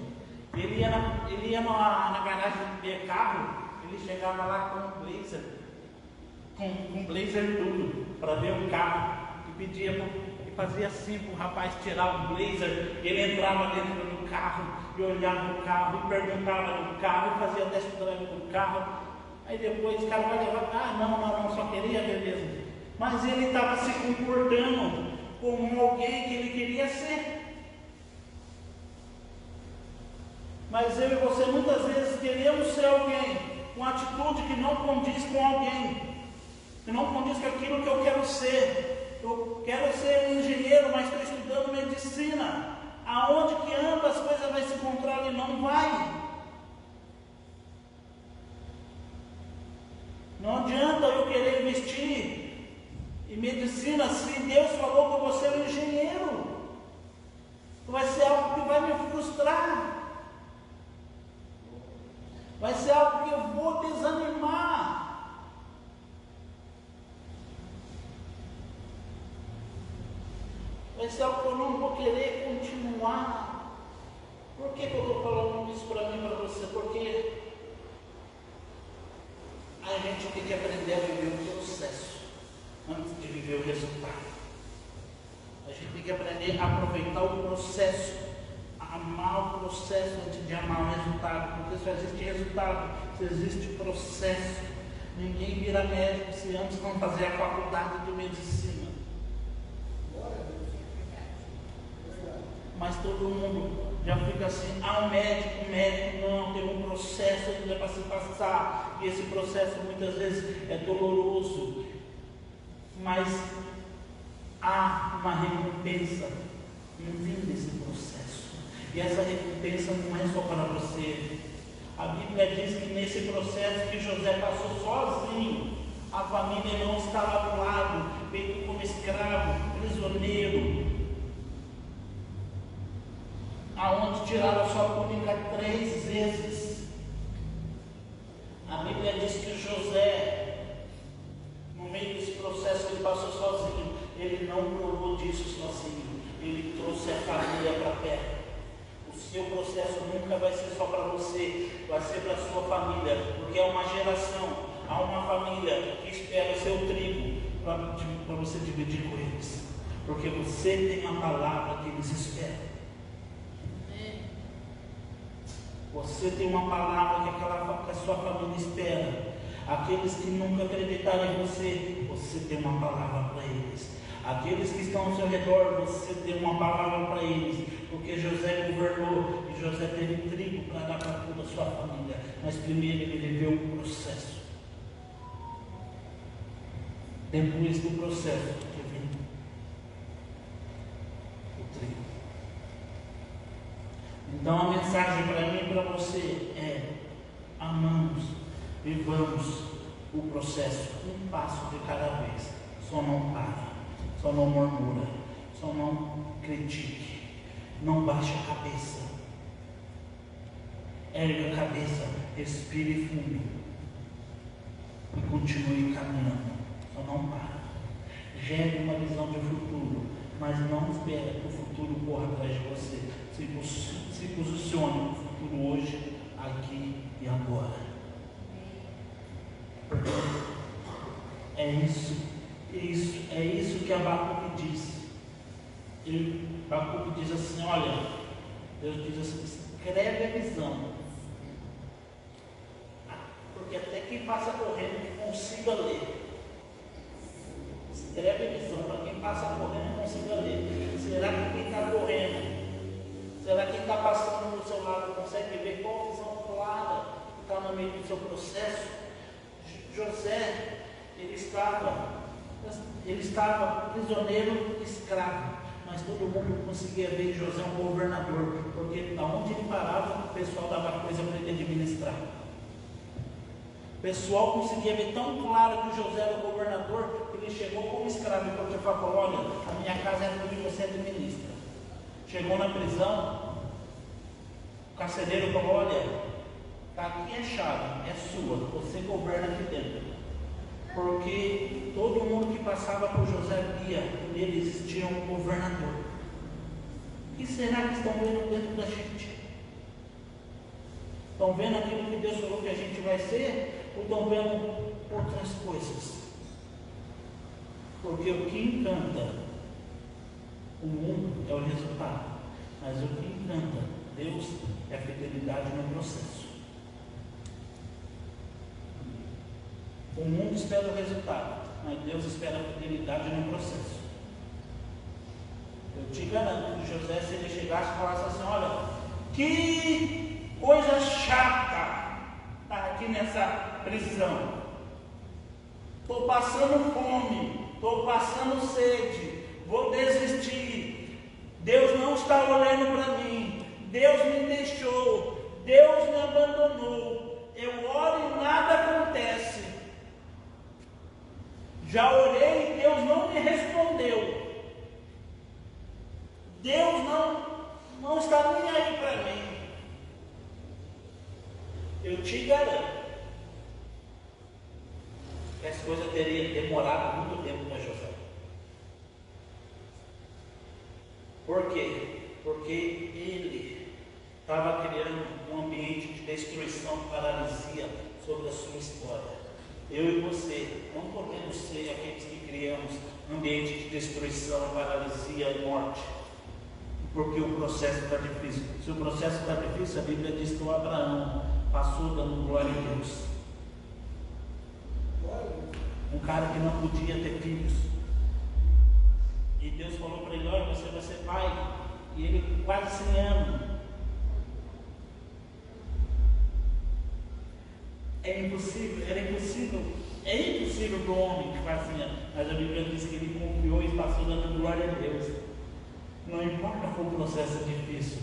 ele ia na garagem ver carro, ele chegava lá com um blazer. Com blazer tudo, para ver o carro, e fazia assim para o rapaz tirar o blazer, ele entrava dentro do carro, e olhava o carro, e perguntava do carro, e fazia test drive do carro, aí depois o cara vai levar, não, só queria ver mesmo, mas ele estava se comportando como alguém que ele queria ser. Mas eu e você muitas vezes queremos ser alguém, com atitude que não condiz com alguém, que não condiz com aquilo que eu quero ser. Eu quero ser um engenheiro, mas estou estudando medicina. Aonde que anda as coisas vai se encontrar e não vai. Não adianta eu querer investir em medicina se Deus falou que você é um engenheiro. Vai ser algo que vai me frustrar. Vai ser algo que eu vou desanimar. Vai ser algo que eu não vou querer continuar. Por que eu estou falando isso para mim e para você? Porque a gente tem que aprender a viver o processo antes de viver o resultado. A gente tem que aprender a aproveitar o processo, a amar o processo antes de amar o resultado. Porque só existe resultado, se existe processo. Ninguém vira médico se antes não fazer a faculdade de medicina. Mas todo mundo já fica assim, um médico não, tem um processo ainda para se passar, e esse processo muitas vezes é doloroso, mas há uma recompensa no fim desse processo, e essa recompensa não é só para você. A Bíblia diz que nesse processo que José passou sozinho, a família não está lá do lado, feito como escravo, prisioneiro, aonde tiraram a sua túnica 3 vezes. A Bíblia diz que José, no meio desse processo que ele passou sozinho, ele não provou disso sozinho, ele trouxe a família para perto. O seu processo nunca vai ser só para você, vai ser para a sua família, porque é uma geração, há uma família que espera o seu trigo para você dividir com eles, porque você tem a palavra que eles esperam. Você tem uma palavra que a sua família espera. Aqueles que nunca acreditaram em você, você tem uma palavra para eles. Aqueles que estão ao seu redor, você tem uma palavra para eles. Porque José governou e José teve trigo para dar para toda a sua família. Mas primeiro ele viveu o processo. Depois do processo que vem o trigo. Então a mensagem para mim e para você é: amamos, vivamos o processo, um passo de cada vez. Só não para, só não murmura, só não critique, não baixe a cabeça. Erga a cabeça, respire fundo e continue caminhando. Só não para. Gere uma visão de futuro, mas não espere que o futuro corra atrás de você. Se posicione no futuro hoje, aqui e agora. Porque é isso que Abacuque diz. Abacuque diz assim: olha, Deus diz assim, escreve a visão, porque até quem passa correndo que consiga ler. Escreve a visão para quem passa correndo consiga ler. Será que quem está correndo, será que quem está passando do seu lado consegue ver qual visão clara que está no meio do seu processo? José, ele estava prisioneiro, escravo, mas todo mundo conseguia ver José um governador, porque aonde ele parava, o pessoal dava coisa para ele administrar. O pessoal conseguia ver tão claro que José era o governador, que ele chegou como escravo, e Potifar falou: olha, a minha casa é tua e você administra. Chegou na prisão, o carcereiro falou: olha, está aqui a chave, é sua, você governa aqui dentro. Porque todo mundo que passava por José via que nele existia um governador. O que será que estão vendo dentro da gente? Estão vendo aquilo que Deus falou que a gente vai ser? Ou estão vendo outras coisas? Porque o que encanta o mundo é o resultado, mas o que encanta Deus é a fidelidade no processo. O mundo espera o resultado, mas Deus espera a fidelidade no processo. Eu te garanto que José, se ele chegasse e falasse assim: olha, que coisa chata estar aqui nessa prisão. Estou passando fome, estou passando sede, vou desistir. Deus não está olhando para mim, Deus me deixou, Deus me abandonou. Eu oro e nada acontece. Já orei e Deus não me respondeu. Deus não está nem aí para mim. Eu te garanto que as coisas teriam demorado muito tempo para José. Por quê? Porque ele estava criando um ambiente de destruição, paralisia sobre a sua história. Eu e você não podemos ser aqueles que criamos um ambiente de destruição, paralisia e morte, porque o processo está difícil. Se o processo está difícil, a Bíblia diz que o Abraão passou dando glória a Deus. Um cara que não podia ter filhos, e Deus falou para ele: olha, você vai ser pai. E ele quase 100 anos. É impossível para o homem que faz 100 anos. Mas a Bíblia diz que ele confiou e passou dando glória a Deus. Não importa se o processo é difícil,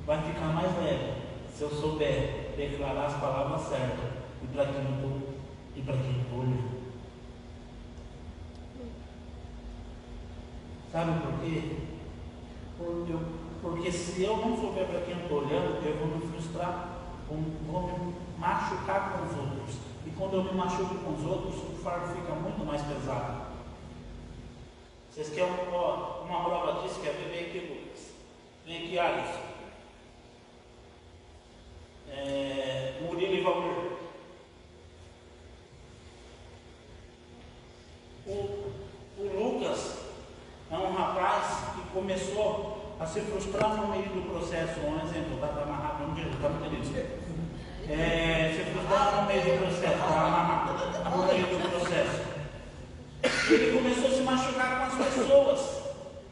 vai ficar mais leve se eu souber declarar as palavras certas e para quem eu estou olhando. Sabe por quê? Porque se eu não souber para quem eu estou olhando, eu vou me frustrar, vou me machucar com os outros. E quando eu me machuco com os outros, o fardo fica muito mais pesado. Vocês querem uma prova disso? Quer ver? Vem aqui, Lucas. Vem aqui, Alisson. Murilo e Valmir. O Lucas é um rapaz que começou a se frustrar no meio do processo. Um exemplo, está amarrado no dedo, está no dedo. Se frustrar no meio do processo, está amarrado no meio do processo. Ele começou a se machucar com as pessoas.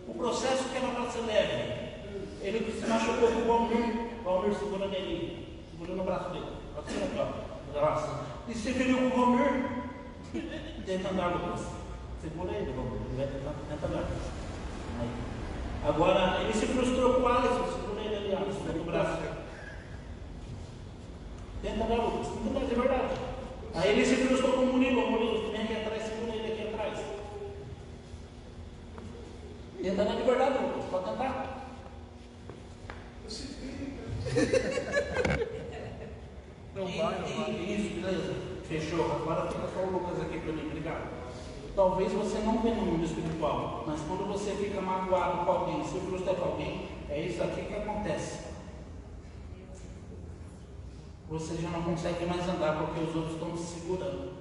O processo que era para ser leve. Ele se machucou com o Valmir. O Valmir segura nele, segura no braço dele. Assim, ó. E se feriu com o Valmir. Tenta andar, Lucas. Segura ele, Valmir. Ele vai tentar andar. Aí. Agora, ele se frustrou com o Alisson. Segura ele ali, Alisson, no braço. Tenta andar, Lucas. Tenta andar, de verdade. Aí ele se frustrou com o Murilo. O Murilo vem aqui atrás, segura ele aqui atrás. Tenta andar de verdade, Lucas. Pode tentar. Não vai. Isso, beleza. Fechou. Agora fica só o Lucas aqui para mim, obrigado. Talvez você não venha no mundo espiritual, mas quando você fica magoado com alguém, se frustra com alguém, é isso aqui que acontece. Você já não consegue mais andar porque os outros estão te segurando.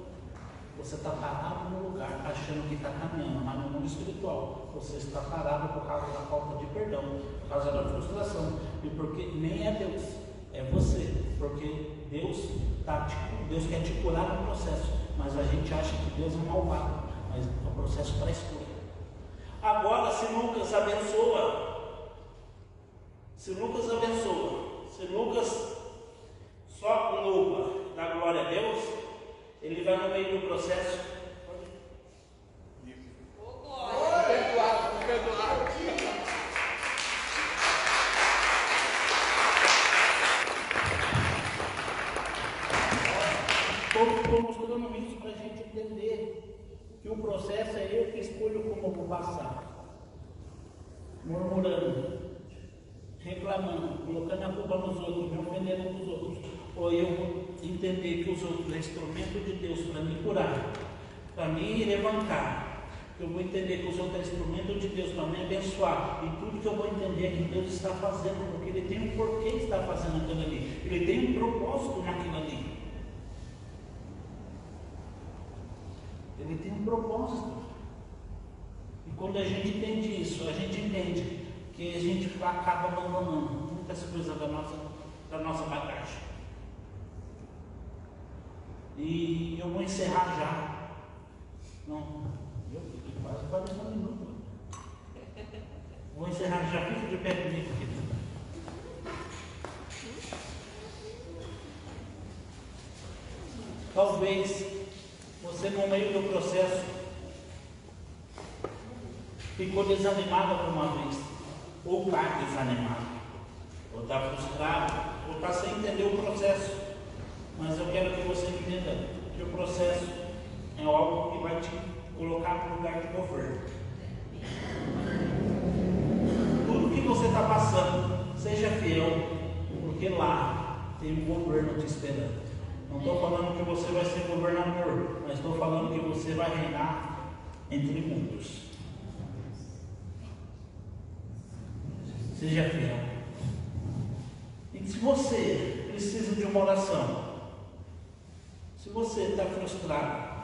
Você está parado no lugar, achando que está caminhando, mas no mundo espiritual você está parado por causa da falta de perdão, por causa da frustração, e porque nem é Deus, é você, porque Deus quer te curar no processo, mas a gente acha que Deus é malvado, mas é um processo para escolha. Agora, se Lucas abençoa, se Lucas só louva, dá glória a Deus, ele vai no meio do processo. Estou mostrando isso para a gente entender que o processo é eu que escolho como vou passar. Murmurando, reclamando, colocando a culpa nos outros, me ofendendo com os outros. Ou eu vou entender que os outros é instrumento de Deus para me curar, para me levantar. Eu vou entender que os outros é instrumento de Deus para me abençoar. E tudo que eu vou entender é que Deus está fazendo, porque Ele tem um porquê de estar fazendo aquilo ali. Ele tem um propósito naquilo ali. Ele tem um propósito. E quando a gente entende isso, a gente entende que a gente acaba abandonando muitas coisas da nossa bagagem. E eu vou encerrar já. Não, eu fiquei quase 40 minutos. Vou encerrar já. Fica de pé comigo, querido. Talvez você, no meio do processo, ficou desanimado por uma vez, ou está desanimado, ou está frustrado, ou está sem entender o processo. Mas eu quero que você entenda que o processo é algo que vai te colocar no lugar de governo. Tudo que você está passando, seja fiel, porque lá tem um governo te esperando. Não estou falando que você vai ser governador, mas estou falando que você vai reinar entre muitos. Seja fiel. E se você precisa de uma oração, se você está frustrado,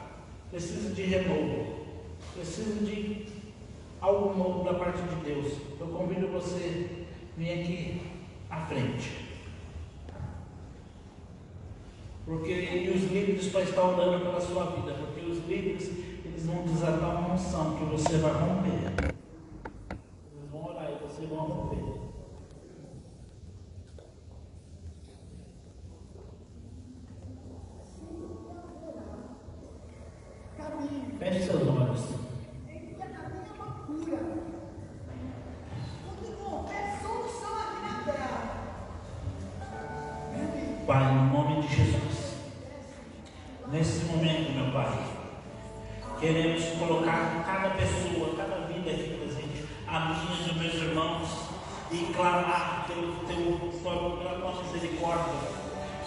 precisa de renovo, precisa de algo novo da parte de Deus, eu convido você a vir aqui à frente. Porque os líderes para estar orando pela sua vida, porque os líderes, eles vão desatar uma unção que você vai romper. Eles vão orar e você vai romper. Feche seus olhos. Pai, no nome de Jesus, nesse momento, meu Pai, queremos colocar cada pessoa, cada vida aqui presente a mim e aos meus irmãos e clamar pela tua misericórdia.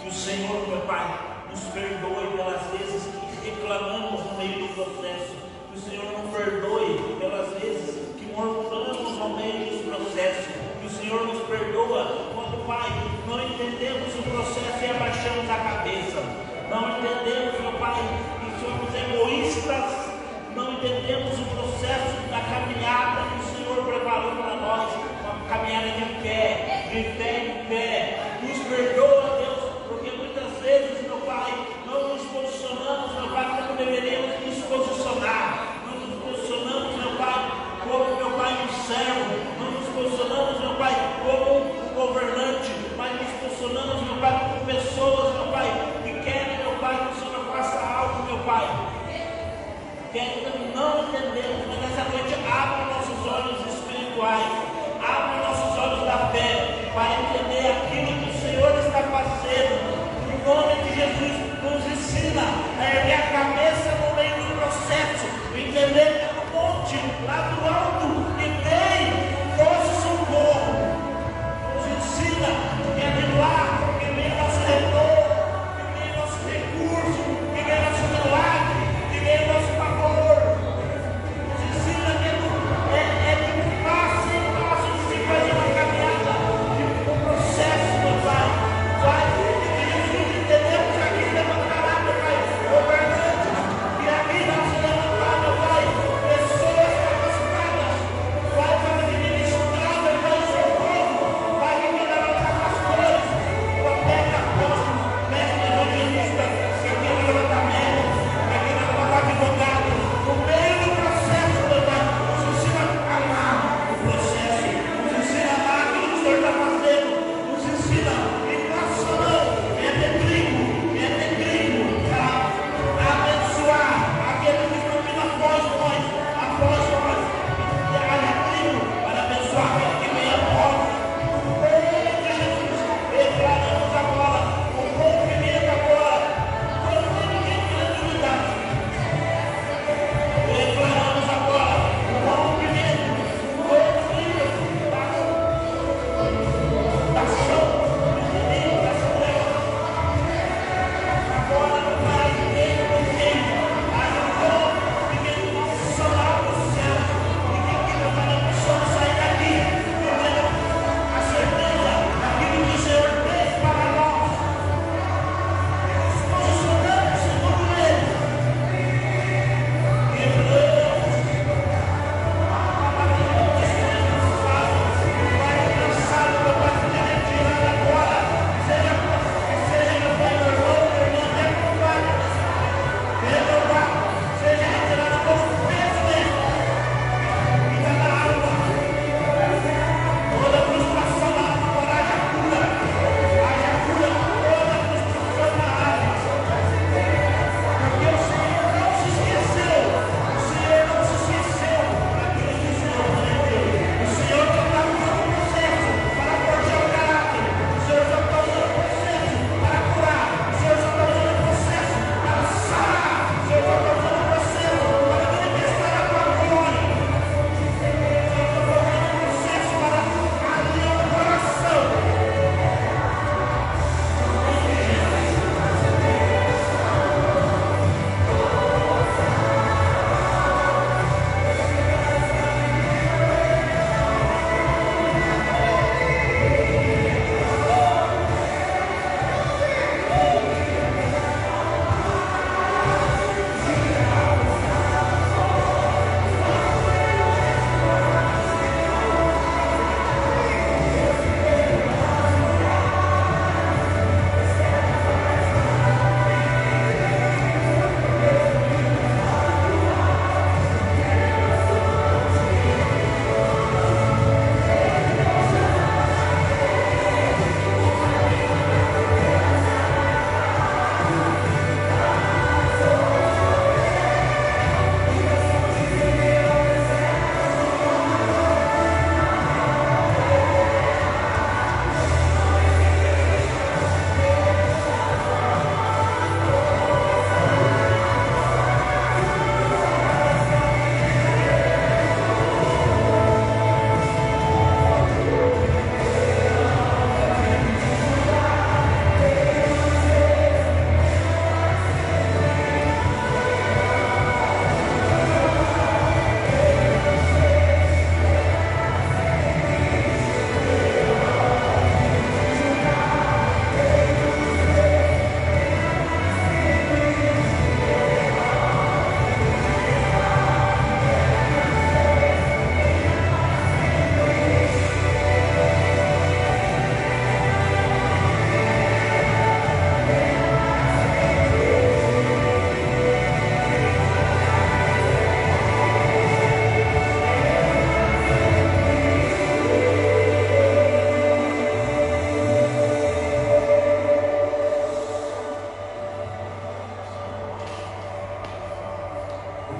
Que o Senhor, meu Pai, nos perdoe pelas vezes que reclamamos no meio do processo. Que o Senhor nos perdoe pelas vezes que murmuramos no meio do processo. Que o Senhor nos perdoa quando, Pai, não entendemos o processo e abaixamos a cabeça. Não entendemos, meu Pai, que somos egoístas. Não entendemos o processo da caminhada que o Senhor preparou para nós. Uma caminhada de fé em fé. Nos perdoa, Deus, porque muitas vezes, meu Pai, não nos posicionamos, meu Pai, como deveríamos nos posicionar. Não nos posicionamos, meu Pai, como, meu Pai, um servo. Não nos posicionamos, meu Pai, como um governante. Mas nos posicionamos, meu Pai, como pessoas, meu Pai, que querem, meu Pai, que o Senhor faça algo, meu Pai. Que ainda não entendemos, mas nessa noite abra nossos olhos espirituais, abra nossos olhos da fé, para entender aquilo que o Senhor está fazendo. Em nome de Jesus, nos ensina a erguer a cabeça no meio do processo, entender que no monte, lá do alto, que vem nosso socorro. Nos ensina que é de lá que vem nosso retorno, que vem nosso recurso, que vem nosso milagre, que vem nosso favor. Nos ensina que é de passo em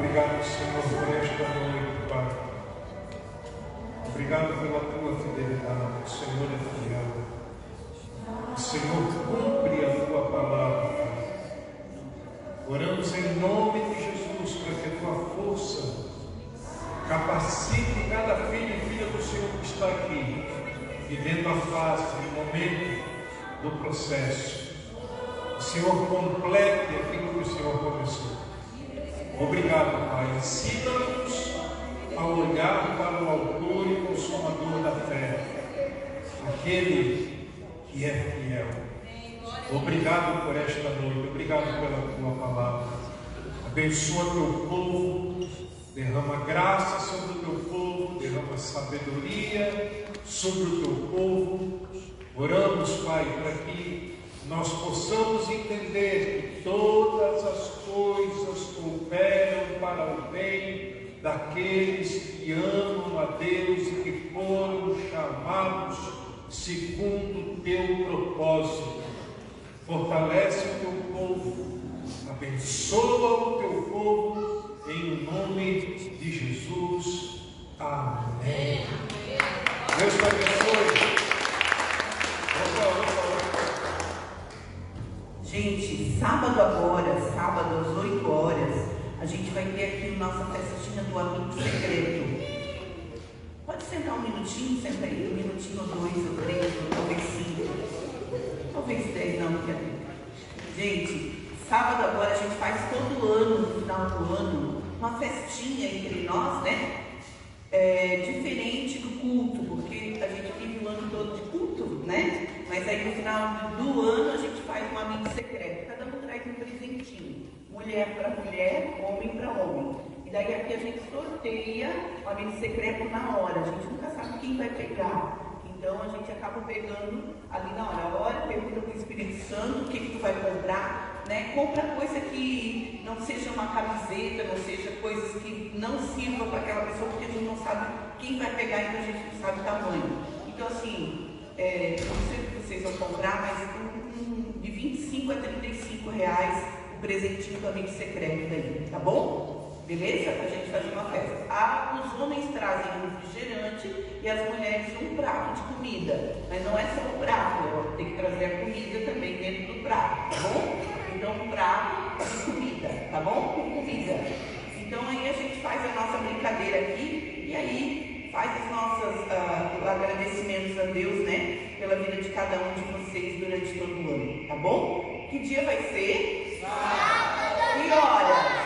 Obrigado, Senhor, por esta noite, Pai. Obrigado pela tua fidelidade. O Senhor é fiel. O Senhor cumpre a tua palavra, Pai. Oramos em nome de Jesus para que a tua força capacite cada filho e filha do Senhor que está aqui, vivendo a fase, o momento do processo. O Senhor complete aquilo que o Senhor começou. Obrigado, Pai. Ensina-nos a olhar para o autor e consumador da fé, aquele que é fiel. Obrigado por esta noite, obrigado pela tua palavra. Abençoa teu povo, derrama graça sobre o teu povo, derrama sabedoria sobre o teu povo. Oramos, Pai, para que nós possamos entender que todas as coisas cooperam para o bem daqueles que amam a Deus e que foram chamados segundo o teu propósito. Fortalece o teu povo, abençoa o teu povo, em nome de Jesus. Amém. Deus te abençoe. Gente, sábado agora, sábado às 8 horas, a gente vai ter aqui a nossa festinha do amigo secreto. Pode sentar um minutinho, senta aí, um minutinho ou 2 ou 3, ou talvez 5, talvez 10, não, porque gente, sábado agora a gente faz todo ano, no final do ano, uma festinha entre nós, né? Diferente do culto, porque a gente vive o ano todo de culto, né? Mas aí no final do ano a gente faz um amigo secreto, cada um traz um presentinho, mulher para mulher, homem para homem. E daí aqui a gente sorteia o amigo secreto na hora, a gente nunca sabe quem vai pegar. Então a gente acaba pegando ali na hora. A hora pergunta para o Espírito Santo o que tu vai comprar, né? Compra coisa que não seja uma camiseta, não seja coisas que não sirvam para aquela pessoa, porque a gente não sabe quem vai pegar, então a gente não sabe o tamanho. Então assim, não sei o que vocês vão comprar, mas de 25 a 35 reais o presentinho do amigo secreto daí, tá bom? Beleza? Pra gente fazer uma festa. Os homens trazem um refrigerante e as mulheres um prato de comida. Mas não é só o prato, tem que trazer a comida também dentro do prato, tá bom? Então, um prato de comida, tá bom? Com comida. Então, aí a gente faz a nossa brincadeira aqui e aí faz os nossos agradecimentos a Deus, né? Pela vida de cada um de vocês durante todo o ano, tá bom? Que dia vai ser? Que hora?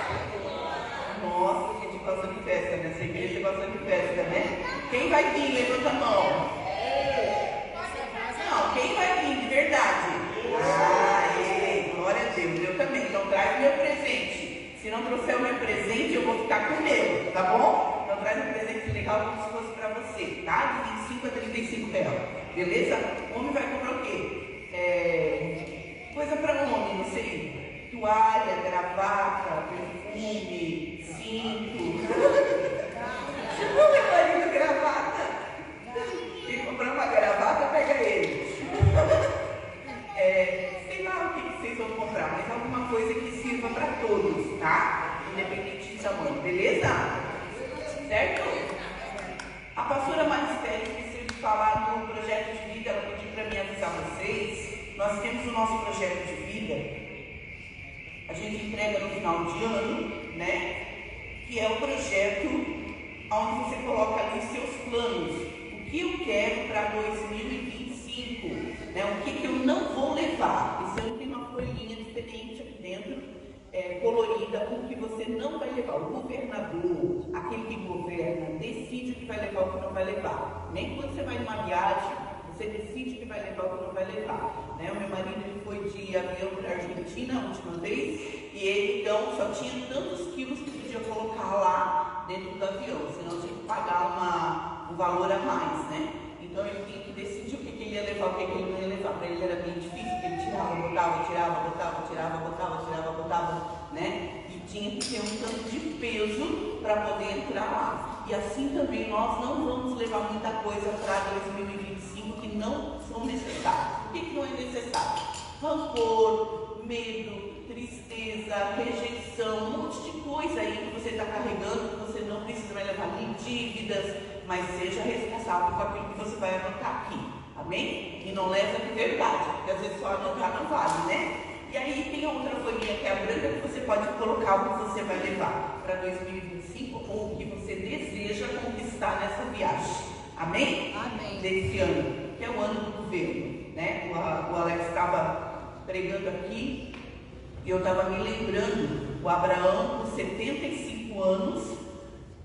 Nossa, gente gosta de festa, nessa igreja gosta de festa, né? Quem vai vir? Levanta a mão. Não, quem vai vir de verdade? Glória a Deus, eu também. Então traz meu presente. Se não trouxer o meu presente, eu vou ficar com medo, tá bom? Então traz um presente legal como se fosse pra você, tá? De 25 a 35 reais. Beleza? O homem vai comprar o quê? Coisa pra homem, não sei. Toalha, gravata, perfume, cinto. Chamou meu marido gravata. Quem comprar uma gravata, pega ele. Sei lá o que vocês vão comprar, mas alguma coisa que sirva para todos, tá? Independente de tamanho, beleza? Certo? A pastora Maristela esqueceu de falar do projeto de vida, ela pediu para mim avisar vocês. Nós temos o nosso projeto de vida. A gente entrega no final de ano, né? Que é o projeto onde você coloca ali os seus planos. O que eu quero para 2025, né? O que eu não vou levar. Esse ano tem uma folhinha diferente aqui dentro, colorida, o que você não vai levar. O governador, aquele que governa, decide o que vai levar, o que não vai levar. Nem quando você vai numa viagem, você decide o que vai levar, o que não vai levar. Né? O meu marido ele foi de avião para a Argentina a última vez, e ele então só tinha tantos quilos que podia colocar lá dentro do avião, senão tinha que pagar um valor a mais, né? Então ele tinha que decidir o que ele ia levar, o que ele não ia levar. Para ele era bem difícil, porque ele tirava, botava, né? E tinha que ter um tanto de peso para poder entrar lá. E assim também nós não vamos levar muita coisa para 2025 que não são necessários. O que não é necessário? Rancor, medo, tristeza, rejeição, um monte de coisa aí que você está carregando, que você não precisa mais levar nem dívidas, mas seja responsável por aquilo que você vai anotar aqui, amém? E não leva de verdade, porque às vezes só anotar não vale, né? E aí tem a outra folhinha que é a branca, que você pode colocar o que você vai levar para 2025 ou o que você deseja conquistar nessa viagem, amém? Amém. Desse ano, que é o ano do governo, né? O Alex estava pregando aqui e eu estava me lembrando, o Abraão, com 75 anos,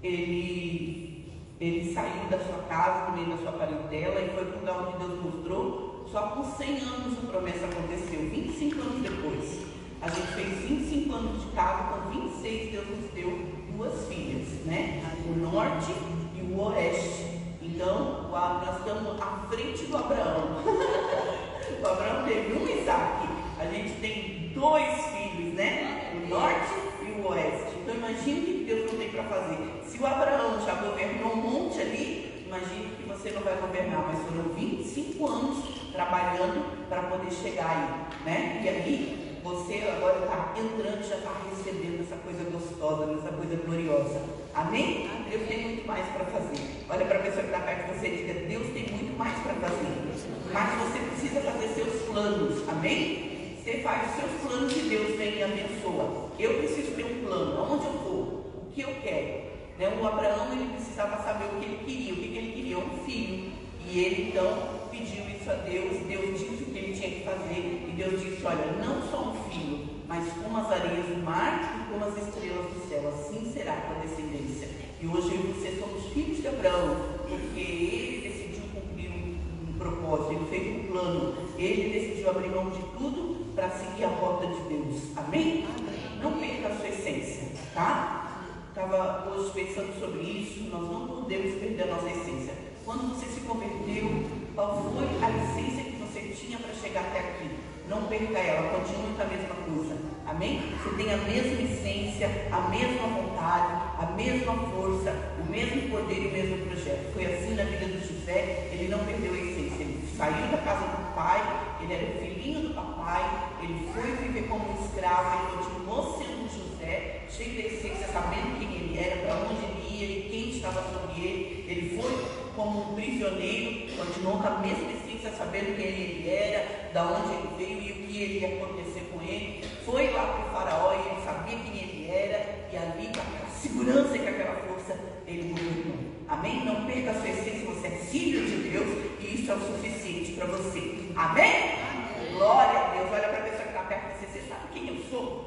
ele saiu da sua casa, do meio da sua parentela e foi para o lugar onde Deus mostrou. Só com 100 anos a promessa aconteceu, 25 anos depois. A gente fez 25 anos de casa, com 26 Deus nos deu 2 filhas, né? O norte e o oeste. Então, nós estamos à frente do Abraão. O Abraão teve um Isaac. A gente tem 2 filhos, né? O norte e o oeste. Então, imagine o que Deus não tem para fazer. Se o Abraão já governou um monte ali, imagine que você não vai governar, mas foram 25 anos trabalhando para poder chegar aí, né? E aí, você agora está entrando, já está recebendo essa coisa gostosa, essa coisa gloriosa. Amém? Deus tem muito mais para fazer. Olha para a pessoa que está perto de você e diga: Deus tem muito mais para fazer. Mas você precisa fazer seus planos. Amém? Você faz os seus planos e Deus vem e abençoa. Eu preciso ter um plano. Aonde eu vou? O que eu quero? Né? O Abraão, ele precisava saber o que ele queria. O que ele queria? Um filho. E ele então pediu isso a Deus. Deus disse o que ele tinha que fazer. E Deus disse: olha, não só um filho, mas como as areias do mar e como as estrelas do céu, assim será a tua descendência. E hoje eu e você somos filhos de Abraão, porque ele decidiu cumprir um propósito, ele fez um plano, ele decidiu abrir mão de tudo para seguir a rota de Deus. Amém? Não perca a sua essência, tá? Estava hoje pensando sobre isso. Nós não podemos perder a nossa essência. Quando você se converteu, qual foi a essência que você tinha para chegar até aqui? Não perca ela, continue com a mesma coisa. Amém? Você tem a mesma essência, a mesma vontade, a mesma força, o mesmo poder e o mesmo projeto. Foi assim na vida de José. Ele não perdeu a essência. Ele saiu da casa do pai, ele era o filhinho do papai, ele foi viver como um escravo, ele continuou sendo José, cheio de essência, sabendo quem ele era, para onde ele ia e quem estava sobre ele. Ele foi como um prisioneiro, continuou com a mesma essência, sabendo quem ele era, da onde ele veio e o que ia acontecer com ele. Foi lá para o faraó e ele sabia quem ele era, e ali, com aquela segurança e com aquela força, ele governou. Amém? Não perca a sua essência, você é filho de Deus e isso é o suficiente para você. Amém? Amém? Glória a Deus. Olha para a pessoa que está perto de você: você sabe quem eu sou?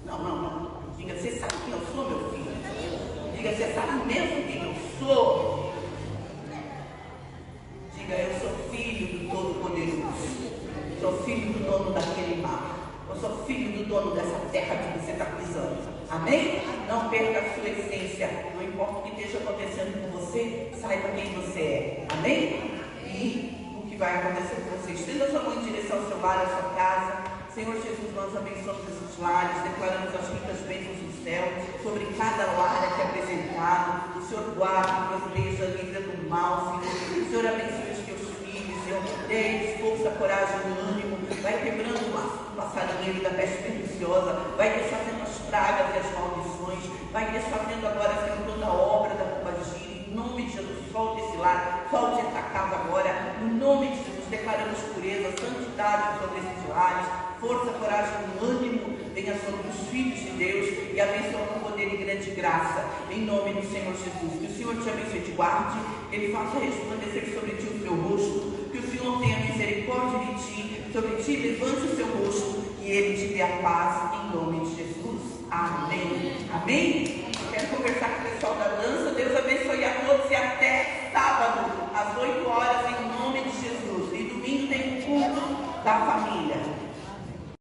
Não. Diga: você sabe quem eu sou, meu filho? Diga: você sabe mesmo quem eu sou? Diga: eu sou filho do Todo-Poderoso. Sou filho do dono daquele mar. Eu sou filho do dono dessa terra que você está pisando. Amém? Não perca a sua essência. Não importa o que esteja acontecendo com você, saiba quem você é. Amém? E o que vai acontecer com você. Estenda a sua mão em direção ao seu lar, à sua casa. Senhor Jesus, nós abençoamos esses lares, declaramos as ricas bênçãos do céu sobre cada lar aqui apresentado. O Senhor guarda, proteja, livra do mal, Senhor. O Senhor abençoe os teus filhos, Senhor. Dê força, coragem e ânimo. Vai quebrando o passarinheiro da peste perniciosa. Vai desfazendo as pragas e as maldições. Vai desfazendo agora, Senhor, toda a obra da pombagira. Em nome de Jesus, solte esse lar, solte essa casa agora. Em nome de Jesus, declaramos pureza, santidade sobre esses lares. Força, coragem e ânimo venha sobre os filhos de Deus e abençoa com poder e grande graça, em nome do Senhor Jesus. Que o Senhor te abençoe e te guarde, que Ele faça resplandecer sobre ti o seu rosto, que o Senhor tenha misericórdia de ti, sobre ti levante o seu rosto e Ele te dê a paz, em nome de Jesus. Amém. Amém.